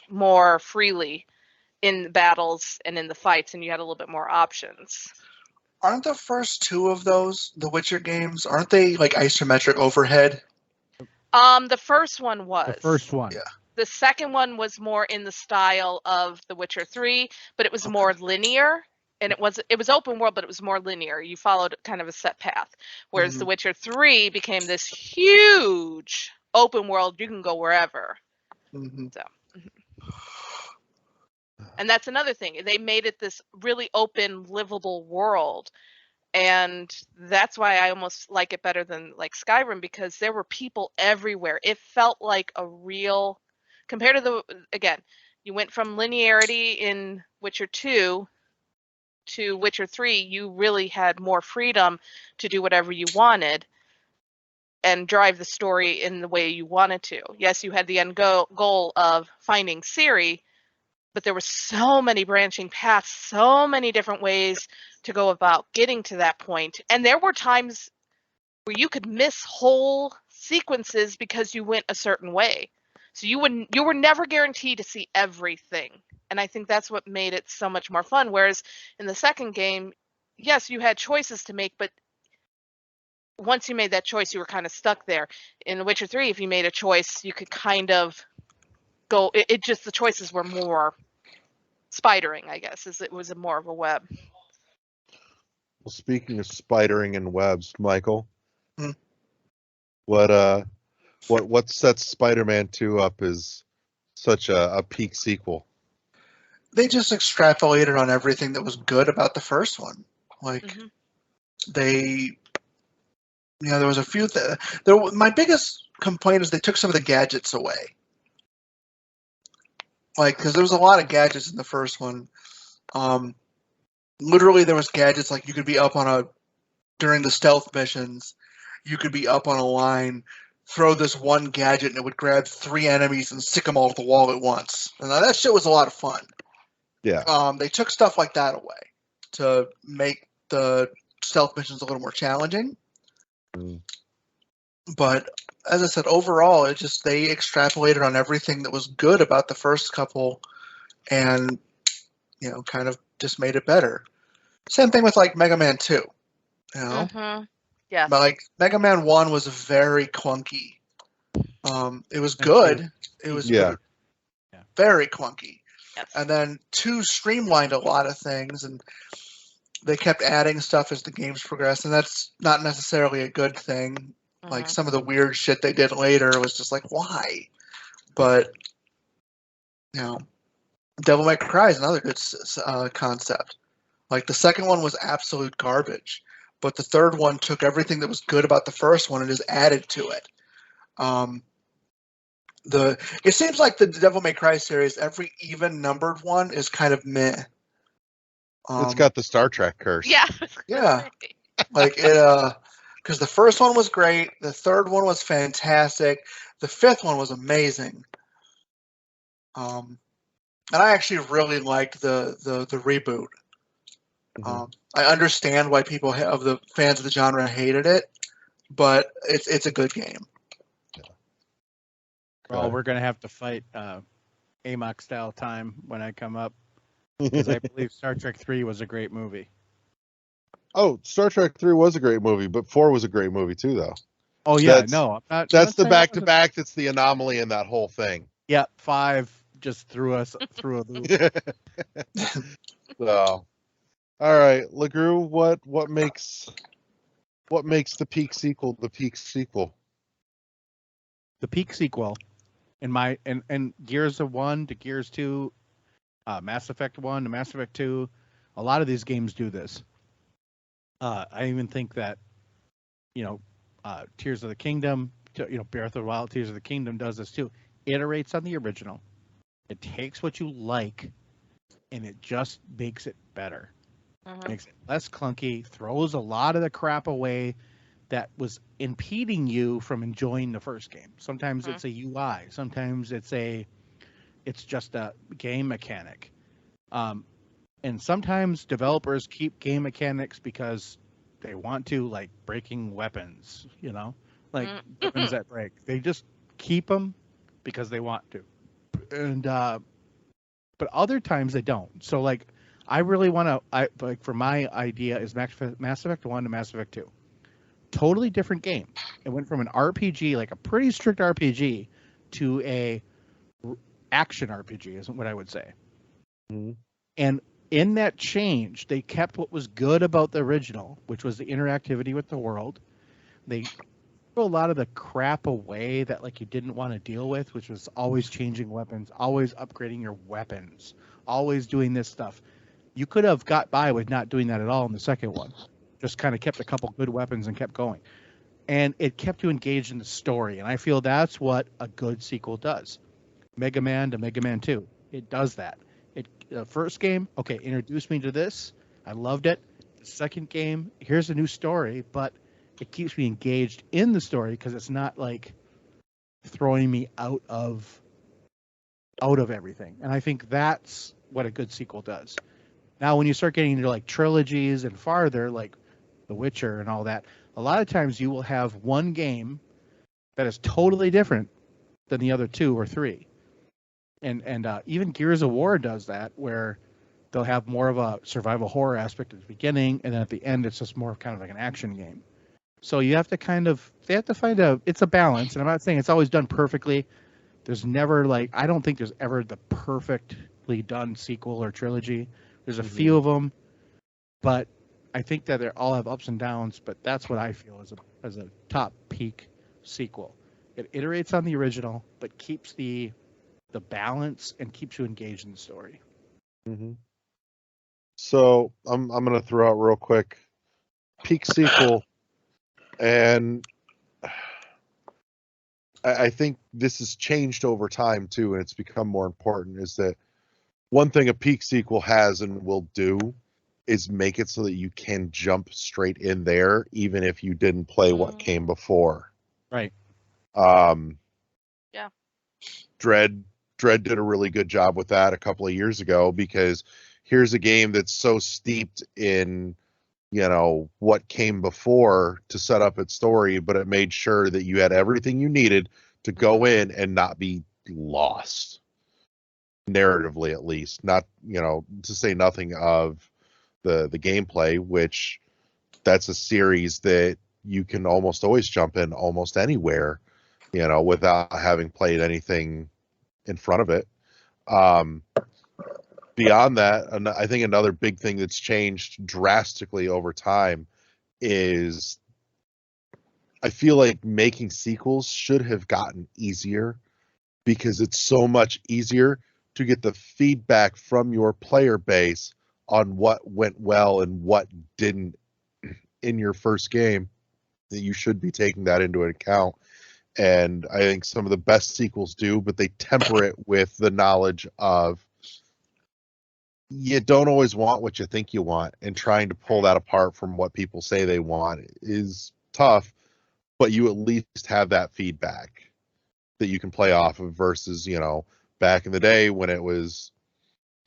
more freely in battles and in the fights, and you had a little bit more options. Aren't the first 2 of those The Witcher games? Aren't they like isometric overhead? The first one was. The first one. Yeah. The second one was more in the style of The Witcher 3, but it was more linear, and it was open world, but it was more linear. You followed kind of a set path, whereas The Witcher 3 became this huge open world. You can go wherever. Mm-hmm. So, and that's another thing. They made it this really open, livable world. And that's why I almost like it better than like Skyrim, because there were people everywhere. It felt like a real, compared to again, you went from linearity in Witcher 2 to Witcher 3, you really had more freedom to do whatever you wanted and drive the story in the way you wanted to. Yes, you had the end goal of finding Ciri, but there were so many branching paths, so many different ways to go about getting to that point. And there were times where you could miss whole sequences because you went a certain way. So you were never guaranteed to see everything. And I think that's what made it so much more fun. Whereas in the second game, yes, you had choices to make, but once you made that choice, you were kind of stuck there. In The Witcher 3, if you made a choice, you could kind of go, the choices were more spidering, I guess, as it was more of a web. Well, speaking of spidering and webs, Michael, Hmm. what sets Spider-Man 2 up as such a peak sequel? They just extrapolated on everything that was good about the first one. Like there was a few. My biggest complaint is they took some of the gadgets away. Like, because there was a lot of gadgets in the first one. Literally, there was gadgets like you could be up on during the stealth missions, you could be up on a line, throw this one gadget, and it would grab 3 enemies and stick them all to the wall at once. And that shit was a lot of fun. Yeah. They took stuff like that away to make the stealth missions a little more challenging. Mm. But as I said, overall, they extrapolated on everything that was good about the first couple, and kind of just made it better. Same thing with like Mega Man 2. Yeah. But like Mega Man 1 was very clunky. It was good. It was very clunky. Yes. And then 2 streamlined a lot of things, and they kept adding stuff as the games progressed, and that's not necessarily a good thing. Like some of the weird shit they did later was just like, why? But Devil May Cry is another good concept. Like the second one was absolute garbage, but the third one took everything that was good about the first one and just added to it. It seems like the Devil May Cry series, every even numbered one is kind of meh. It's got the Star Trek curse. Yeah. Yeah. Like it, because the first one was great, the third one was fantastic, the fifth one was amazing. And I actually really liked the reboot. I understand why people of the fans of the genre hated it, but it's a good game. Well, we're gonna have to fight AMOC style time when I come up, because I believe Star Trek 3 was a great movie. Oh, Star Trek 3 was a great movie, but 4 was a great movie too, though. Oh yeah, That's the back-to-back. That's the anomaly in that whole thing. Yeah, 5 just threw us through a loop. So, all right, LeGrew, what makes the peak sequel the peak sequel? The peak sequel, and Gears of 1 to Gears 2, Mass Effect 1 to Mass Effect 2, a lot of these games do this. I even think that, Tears of the Kingdom, Breath of the Wild, Tears of the Kingdom does this too. Iterates on the original. It takes what you like, and it just makes it better. Makes it less clunky, throws a lot of the crap away that was impeding you from enjoying the first game. Sometimes it's a UI. Sometimes it's just a game mechanic. And sometimes developers keep game mechanics because they want to, like breaking weapons, like weapons that break. They just keep them because they want to. And but other times they don't. So like I really want to, for my idea is Mass Effect 1 to Mass Effect 2. Totally different game. It went from an RPG, like a pretty strict RPG, to a action RPG, isn't what I would say. And in that change, they kept what was good about the original, which was the interactivity with the world. They threw a lot of the crap away that like you didn't want to deal with, which was always changing weapons, always upgrading your weapons, always doing this stuff. You could have got by with not doing that at all in the second one. Just kind of kept a couple good weapons and kept going. And it kept you engaged in the story. And I feel that's what a good sequel does. Mega Man to Mega Man 2. It does that. The first game, okay, introduced me to this. I loved it. The second game, here's a new story, but it keeps me engaged in the story because it's not like throwing me out of everything. And I think that's what a good sequel does. Now, when you start getting into like trilogies and farther, like The Witcher and all that, a lot of times you will have one game that is totally different than the other 2 or 3. And even Gears of War does that, where they'll have more of a survival horror aspect at the beginning, and then at the end it's just more of kind of like an action game. So you have to they have to find it's a balance, and I'm not saying it's always done perfectly. There's never I don't think there's ever the perfectly done sequel or trilogy. There's a few of them, but I think that they all have ups and downs, but that's what I feel as a top peak sequel. It iterates on the original, but keeps the balance and keeps you engaged in the story. So I'm gonna throw out real quick peak sequel, and I think this has changed over time too, and it's become more important, is that one thing a peak sequel has and will do is make it so that you can jump straight in there, even if you didn't play what came before. Right. Yeah. Dread did a really good job with that a couple of years ago, because here's a game that's so steeped in, you know, what came before to set up its story, but it made sure that you had everything you needed to go in and not be lost, narratively at least. Not, you know, to say nothing of the gameplay, which that's a series that you can almost always jump in almost anywhere, you know, without having played anything in front of it. Beyond that, I think another big thing that's changed drastically over time is I feel like making sequels should have gotten easier, because it's so much easier to get the feedback from your player base on what went well and what didn't in your first game, that you should be taking that into account. And I think some of the best sequels do, but they temper it with the knowledge of you don't always want what you think you want, and trying to pull that apart from what people say they want is tough, but you at least have that feedback that you can play off of, versus, you know, back in the day when it was,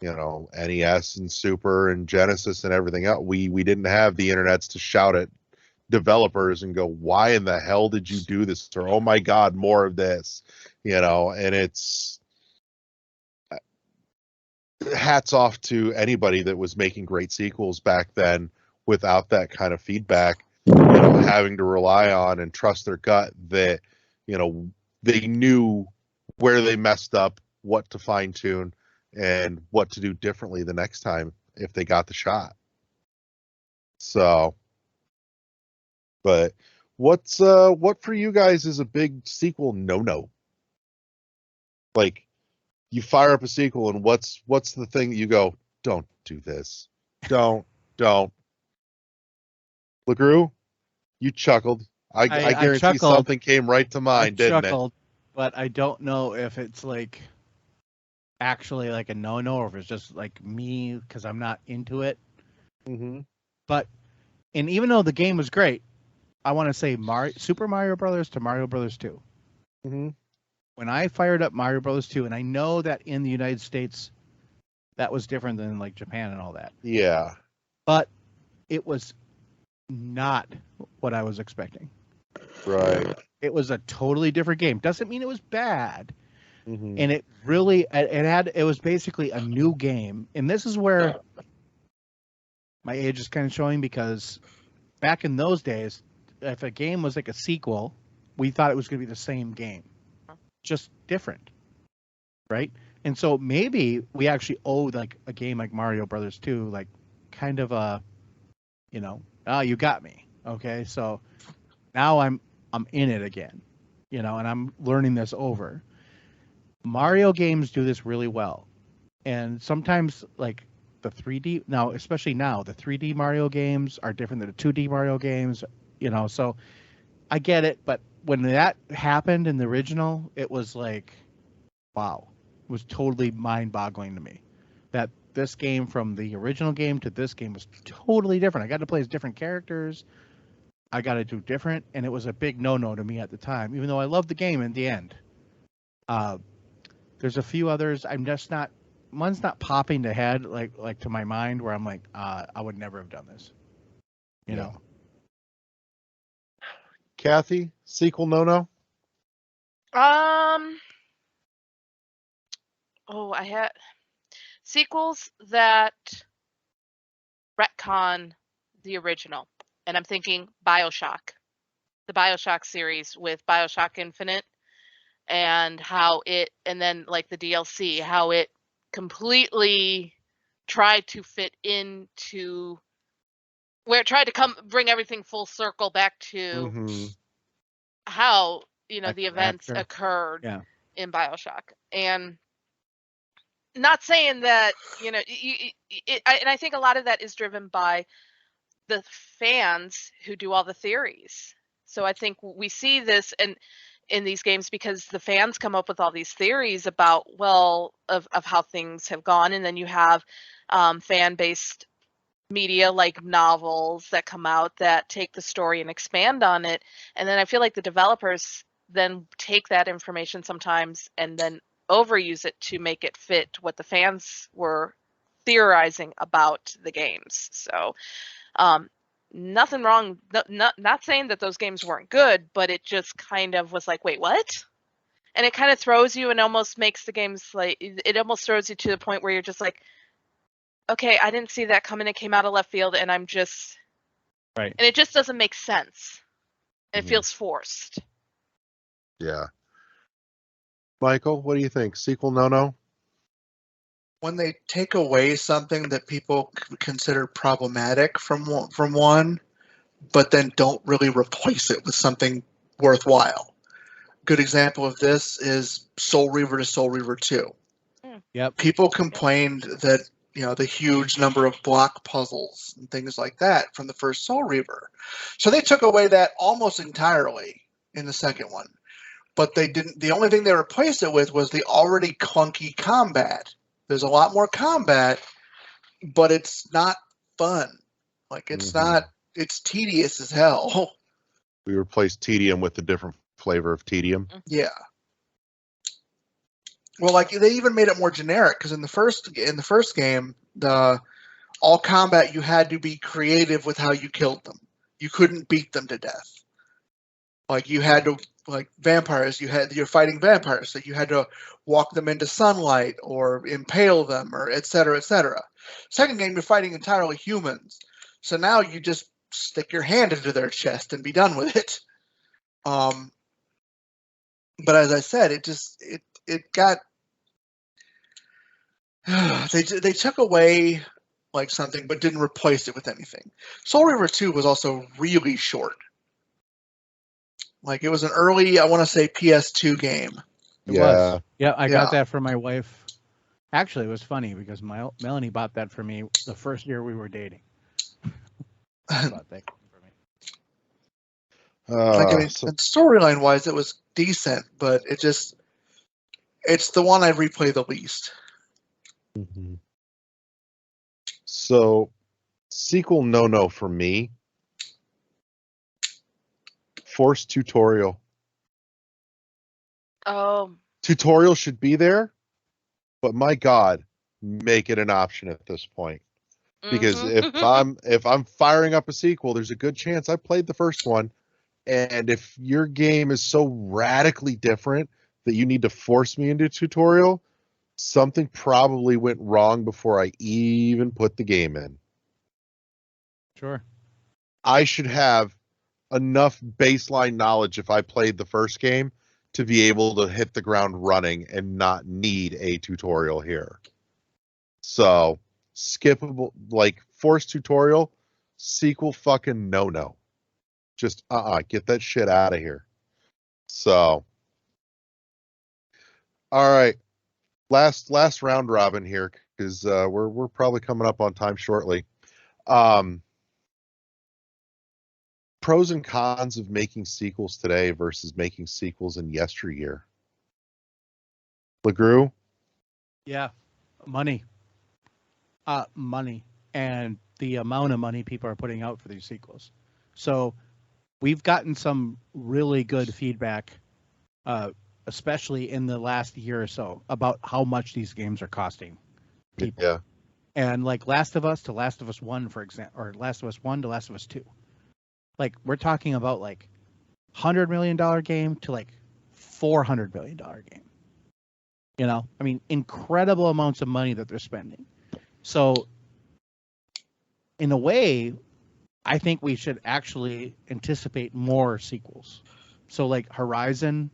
you know, NES and Super and Genesis and everything else, we didn't have the internets to shout at developers and go, why in the hell did you do this? Or, oh my God, more of this, you know. And it's hats off to anybody that was making great sequels back then without that kind of feedback, you know, having to rely on and trust their gut that, you know, they knew where they messed up, what to fine tune, and what to do differently the next time if they got the shot. So, but what for you guys is a big sequel no? Like, you fire up a sequel, and what's the thing that you go, don't do this, don't. LeGrew, you chuckled. I guarantee chuckled. something came right to mind, didn't it? But I don't know if it's like actually like a no, or if it's just like me because I'm not into it. Mm-hmm. But, and even though the game was great, I want to say Super Mario Brothers to Mario Brothers 2. Mm-hmm. When I fired up Mario Brothers 2, and I know that in the United States, that was different than like Japan and all that. Yeah. But it was not what I was expecting. Right. It was a totally different game. Doesn't mean it was bad. Mm-hmm. And it really, it was basically a new game. And this is where my age is kind of showing, because back in those days, if a game was like a sequel, we thought it was going to be the same game, just different, right? And so maybe we actually owe like a game like Mario Brothers 2, like kind of a, you know, oh, you got me. Okay, so now I'm in it again, you know, and I'm learning this over. Mario games do this really well, and sometimes like the 3D now, especially now, the 3D Mario games are different than the 2D Mario games, you know. So I get it, but when that happened in the original, it was like, wow, it was totally mind-boggling to me that this game from the original game to this game was totally different. I got to play as different characters. I got to do different, and it was a big no-no to me at the time, even though I loved the game in the end. There's a few others. I'm just not. One's not popping to head like to my mind where I'm like, I would never have done this. You know. Kathy, sequel no? Oh, I had sequels that retcon the original, and I'm thinking BioShock, the BioShock series with BioShock Infinite, and how it, and then like the DLC, how it completely tried to fit into where it tried to bring everything full circle back to how, you know, the events occurred in BioShock. And not saying that, you know, and I think a lot of that is driven by the fans who do all the theories. So I think we see this, and in these games because the fans come up with all these theories about, well, of how things have gone, and then you have fan-based media like novels that come out that take the story and expand on it, and then I feel like the developers then take that information sometimes and then overuse it to make it fit what the fans were theorizing about the games. So nothing wrong, not saying that those games weren't good, but it just kind of was like, wait, what? And it kind of throws you and almost makes the games like, it almost throws you to the point where you're just like, okay, I didn't see that coming. It came out of left field, and I'm just Right. And it just doesn't make sense. It Mhm. feels forced. Yeah. Michael, what do you think? Sequel no? When they take away something that people consider problematic from one, but then don't really replace it with something worthwhile. Good example of this is Soul Reaver to Soul Reaver 2. Yep. People complained that, the huge number of block puzzles and things like that from the first Soul Reaver. So they took away that almost entirely in the second one. But they didn't. The only thing they replaced it with was the already clunky combat. There's a lot more combat, but it's not fun. Like, it's not, it's tedious as hell. We replaced tedium with a different flavor of tedium. Yeah. Well, like, they even made it more generic, because in the first game, all combat, you had to be creative with how you killed them. You couldn't beat them to death. Like, you had to, like vampires, you're fighting vampires, so you had to walk them into sunlight or impale them, or et cetera, et cetera. Second game, you're fighting entirely humans, so now you just stick your hand into their chest and be done with it. But as I said, it got they took away like something, but didn't replace it with anything. Soul Reaver 2 was also really short. Like, it was an early, I want to say, PS2 game. It was. Yeah, I got that for my wife. Actually, it was funny because Melanie bought that for me the first year we were dating. Bought that for me. And storyline wise, it was decent, but it's the one I replay the least. Mm-hmm. So, sequel no for me. Forced tutorial. Oh. Tutorial should be there, but my God, make it an option at this point. Because if I'm firing up a sequel, there's a good chance I played the first one, and if your game is so radically different that you need to force me into a tutorial, something probably went wrong before I even put the game in. Sure. I should have enough baseline knowledge if I played the first game to be able to hit the ground running and not need a tutorial here. So, skippable, like, forced tutorial, sequel fucking no. Just, get that shit out of here. So, all right. Last round robin here, because we're probably coming up on time shortly. Pros and cons of making sequels today versus making sequels in yesteryear. LeGrew? Yeah, money. Money. And the amount of money people are putting out for these sequels. So we've gotten some really good feedback, especially in the last year or so, about how much these games are costing people. Yeah. And like Last of Us to Last of Us 1, for example, or Last of Us 1 to Last of Us 2. Like, we're talking about like $100 million game to like $400 million game. I mean, incredible amounts of money that they're spending. So in a way, I think we should actually anticipate more sequels. So like Horizon,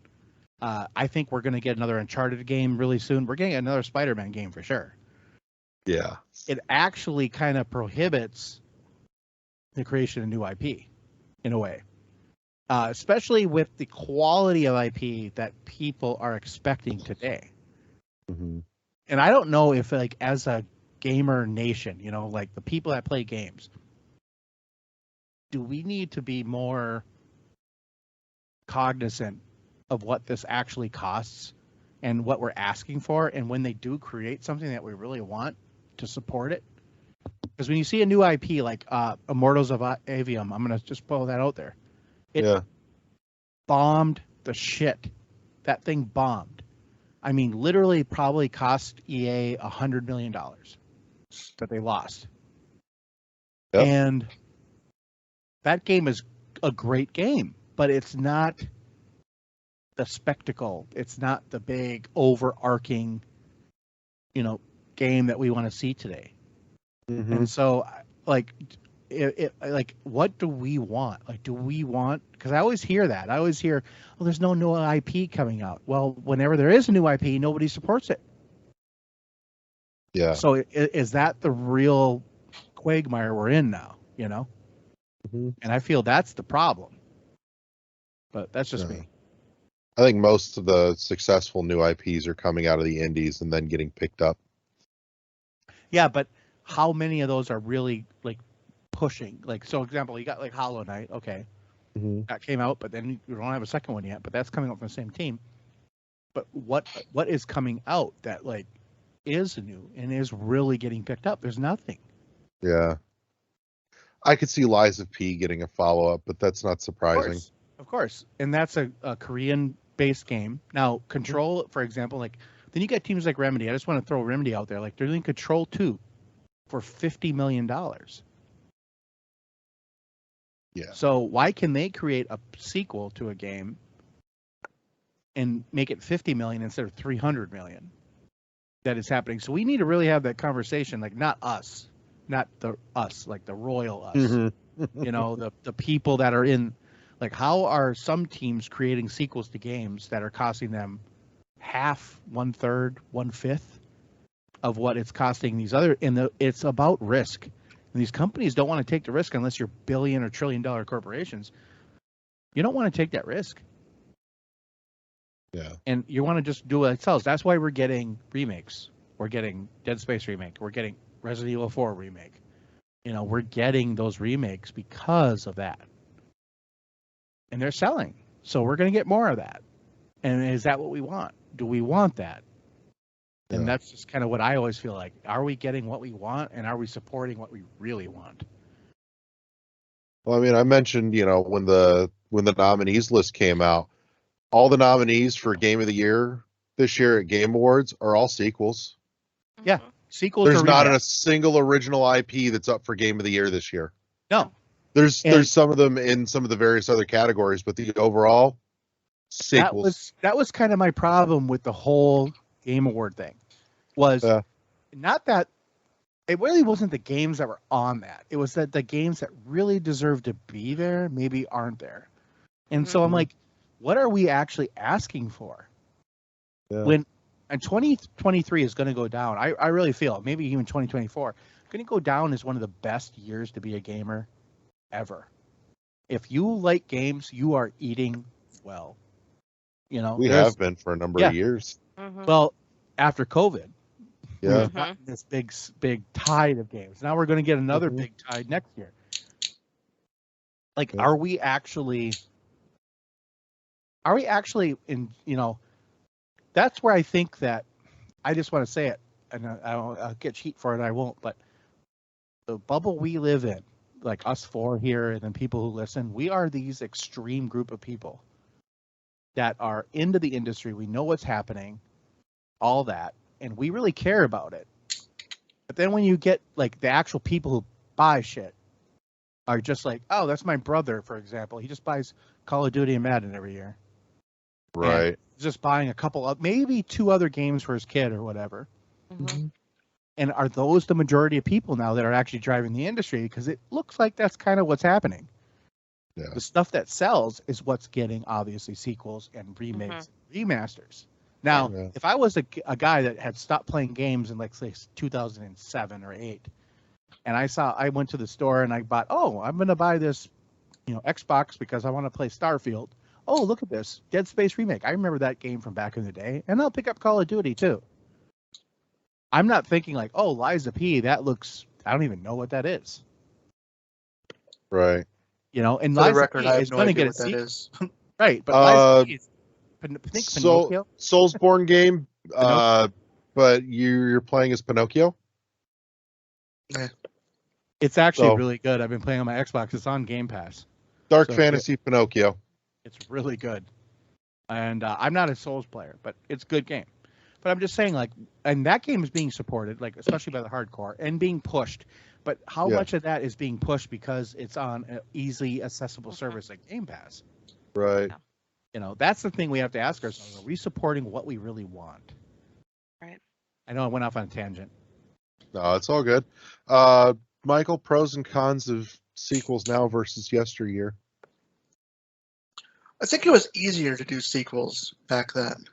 I think we're going to get another Uncharted game really soon. We're getting another Spider-Man game for sure. Yeah. It actually kind of prohibits the creation of new IP in a way, especially with the quality of IP that people are expecting today. Mm-hmm. And I don't know if, like, as a gamer nation, like the people that play games, do we need to be more cognizant of what this actually costs and what we're asking for. And when they do create something that we really want, to support it. Because when you see a new IP like Immortals of Avium, I'm going to just pull that out there. It bombed the shit. That thing bombed. I mean, literally probably cost EA $100 million that they lost. Yep. And that game is a great game, but it's not the spectacle. It's not the big overarching, game that we want to see today. Mm-hmm. And so, like, what do we want? Like, do we want? Because I always hear that. I always hear, "Oh, there's no new IP coming out." Well, whenever there is a new IP, nobody supports it. Yeah. So is that the real quagmire we're in now? Mm-hmm. And I feel that's the problem. But that's just me. I think most of the successful new IPs are coming out of the indies and then getting picked up. Yeah, but how many of those are really like pushing? Like, so example, you got like Hollow Knight, okay, that came out, but then you don't have a second one yet. But that's coming out from the same team. But what is coming out that like is new and is really getting picked up? There's nothing. Yeah, I could see Lies of P getting a follow up, but that's not surprising. Of course, and that's a Korean-based game. Now, Control, for example, like. Then you got teams like Remedy. I just want to throw Remedy out there. Like, they're doing Control 2 for $50 million. Yeah. So why can they create a sequel to a game and make it $50 million instead of $300 million? That is happening. So we need to really have that conversation. Like, not us, not the us, like the royal us. Mm-hmm. the people that are in. Like, how are some teams creating sequels to games that are costing them half, 1/3, 1/5 of what it's costing these other, it's about risk. And these companies don't want to take the risk unless you're billion or trillion dollar corporations. You don't want to take that risk. Yeah. And you want to just do it yourselves. That's why we're getting remakes. We're getting Dead Space remake. We're getting Resident Evil 4 remake. We're getting those remakes because of that. And they're selling. So we're going to get more of that. And is that what we want? Do we want that? And that's just kind of what I always feel like. Are we getting what we want, and are we supporting what we really want? Well, I mean, I mentioned, when the nominees list came out, all the nominees for Game of the Year this year at Game Awards are all sequels. Yeah, sequels. There's not a single original IP that's up for Game of the Year this year. No. There's some of them in some of the various other categories, but the overall sequels. That was kind of my problem with the whole Game Award thing. Was not that it really wasn't the games that were on that. It was that the games that really deserve to be there maybe aren't there. And so I'm like, what are we actually asking for? Yeah. And 2023 is going to go down. I really feel maybe even 2024 going to go down as one of the best years to be a gamer ever. If you like games, you are eating well. We have been for a number of years. Mm-hmm. Well, after COVID, we've gotten this big tide of games. Now we're going to get another big tide next year. Like, are we actually in? That's where I think that I just want to say it, and I'll get heat for it. I won't, but the bubble we live in, like us four here, and then people who listen, we are these extreme group of people that are into the industry. We know what's happening, all that, and we really care about it. But then when you get like the actual people who buy shit are just like, oh, that's my brother, for example. He just buys Call of Duty and Madden every year. Right. And he's just buying a couple of, maybe 2 other games for his kid or whatever. Mm-hmm. And are those the majority of people now that are actually driving the industry? Because it looks like that's kind of what's happening. Yeah. The stuff that sells is what's getting, obviously, sequels and remakes and remasters. Now, if I was a guy that had stopped playing games in, like, say, 2007 or 8, and I went to the store and I bought, I'm going to buy this, Xbox because I want to play Starfield. Oh, look at this, Dead Space remake. I remember that game from back in the day, and I'll pick up Call of Duty, too. I'm not thinking like, Lies of P, that looks, I don't even know what that is. Right. And For Lies the record, of P I is have no going to idea get what that is. Right, but Lies of P think So Pinocchio. Soulsborne game, Pinocchio. but you're playing as Pinocchio. It's actually So- really good. I've been playing on my Xbox. It's on Game Pass. Dark So- Fantasy Pinocchio. It's really good. And I'm not a Souls player, but it's a good game. But I'm just saying, like, and that game is being supported, like, especially by the hardcore, and being pushed. But how Yeah. much of that is being pushed because it's on an easily accessible service like Game Pass? Right. You know, that's the thing we have to ask ourselves. Are we supporting what we really want? Right. I know I went off on a tangent. No, it's all good. Michael, pros and cons of sequels now versus yesteryear. I think it was easier to do sequels back then.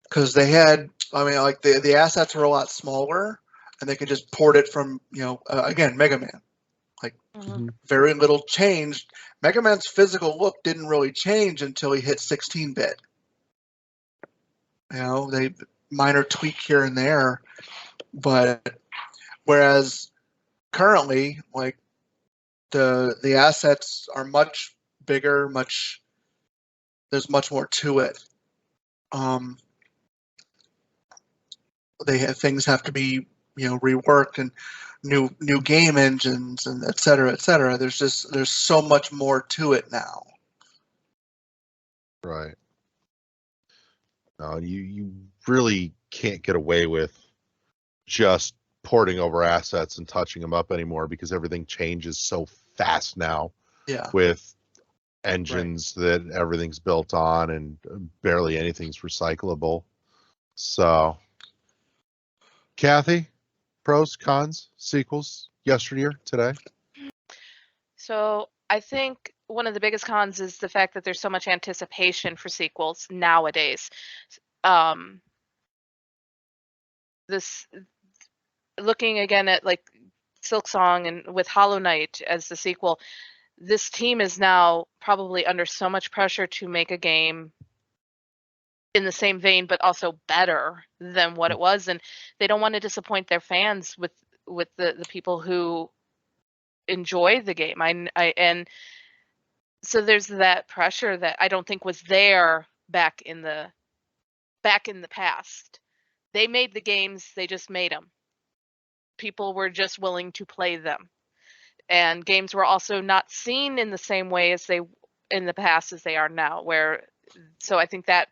Because they had, I mean, like the assets were a lot smaller, and they could just port it from, again, Mega Man. Mhm. Very little changed. Mega Man's physical look didn't really change until he hit 16-bit. They minor tweak here and there, but whereas currently, like the assets are much bigger, there's much more to it. Things have to be reworked, and new game engines, and et cetera, et cetera. There's so much more to it now. Right. No, you really can't get away with just porting over assets and touching them up anymore because everything changes so fast now Yeah. with engines that everything's built on, and barely anything's recyclable. So, Kathy, pros, cons, sequels, yesteryear, today? So I think one of the biggest cons is the fact that there's so much anticipation for sequels nowadays. This looking again at like Silksong and with Hollow Knight as the sequel, this team is now probably under so much pressure to make a game in the same vein but also better than what it was, and they don't want to disappoint their fans with the people who enjoy the game. And so there's that pressure that I don't think was there back in the past. They made the games, they just made them. People were just willing to play them. And games were also not seen in the same way as they in the past as they are now, so I think that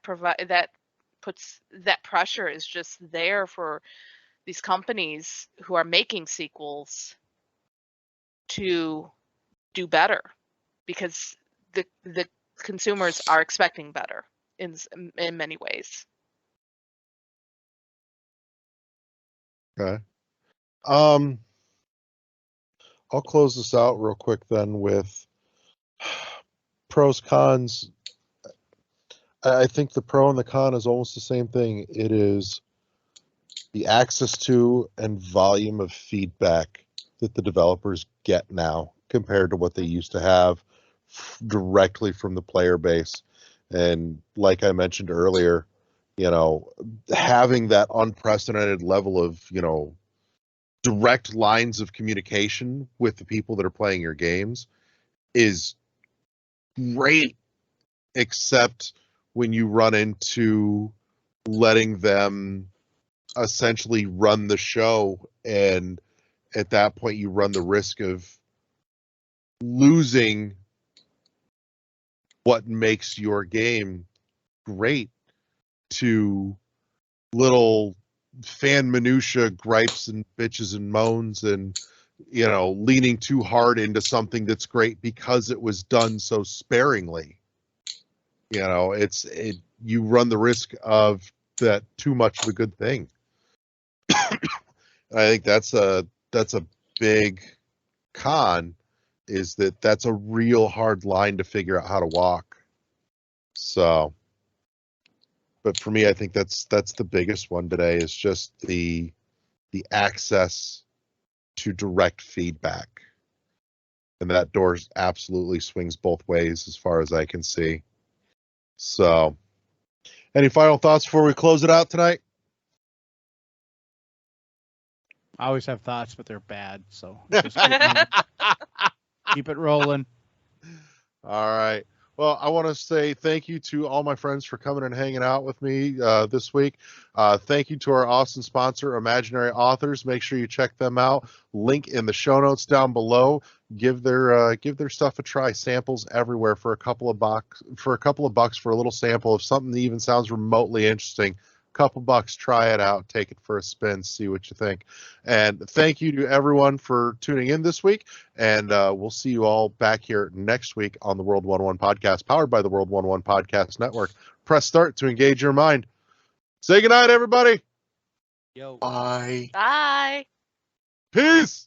puts that pressure is just there for these companies who are making sequels to do better, because the consumers are expecting better in many ways. Okay. I'll close this out real quick then with pros, cons. I think the pro and the con is almost the same thing. It is the access to and volume of feedback that the developers get now compared to what they used to have directly from the player base. And like I mentioned earlier, having that unprecedented level of, direct lines of communication with the people that are playing your games is great, except when you run into letting them essentially run the show, and at that point you run the risk of losing what makes your game great to little fan minutia gripes and bitches and moans, and leaning too hard into something that's great because it was done so sparingly. You run the risk of that too much of a good thing. I think that's a big con, is that's a real hard line to figure out how to walk. So, but for me, I think that's the biggest one today, is just the access to direct feedback. And that door absolutely swings both ways as far as I can see. So, any final thoughts before we close it out tonight? I always have thoughts, but they're bad. So just keep it rolling. All right. Well, I want to say thank you to all my friends for coming and hanging out with me this week. Thank you to our awesome sponsor, Imaginary Authors. Make sure you check them out. Link in the show notes down below. Give their stuff a try. Samples everywhere for a couple of bucks for a little sample of something that even sounds remotely interesting. Couple bucks, try it out, take it for a spin, see what you think. And thank you to everyone for tuning in this week. And we'll see you all back here next week on the World 1-1 podcast, powered by the World 1-1 Podcast Network. Press start to engage your mind. Say goodnight, everybody. Yo. Bye. Bye. Peace.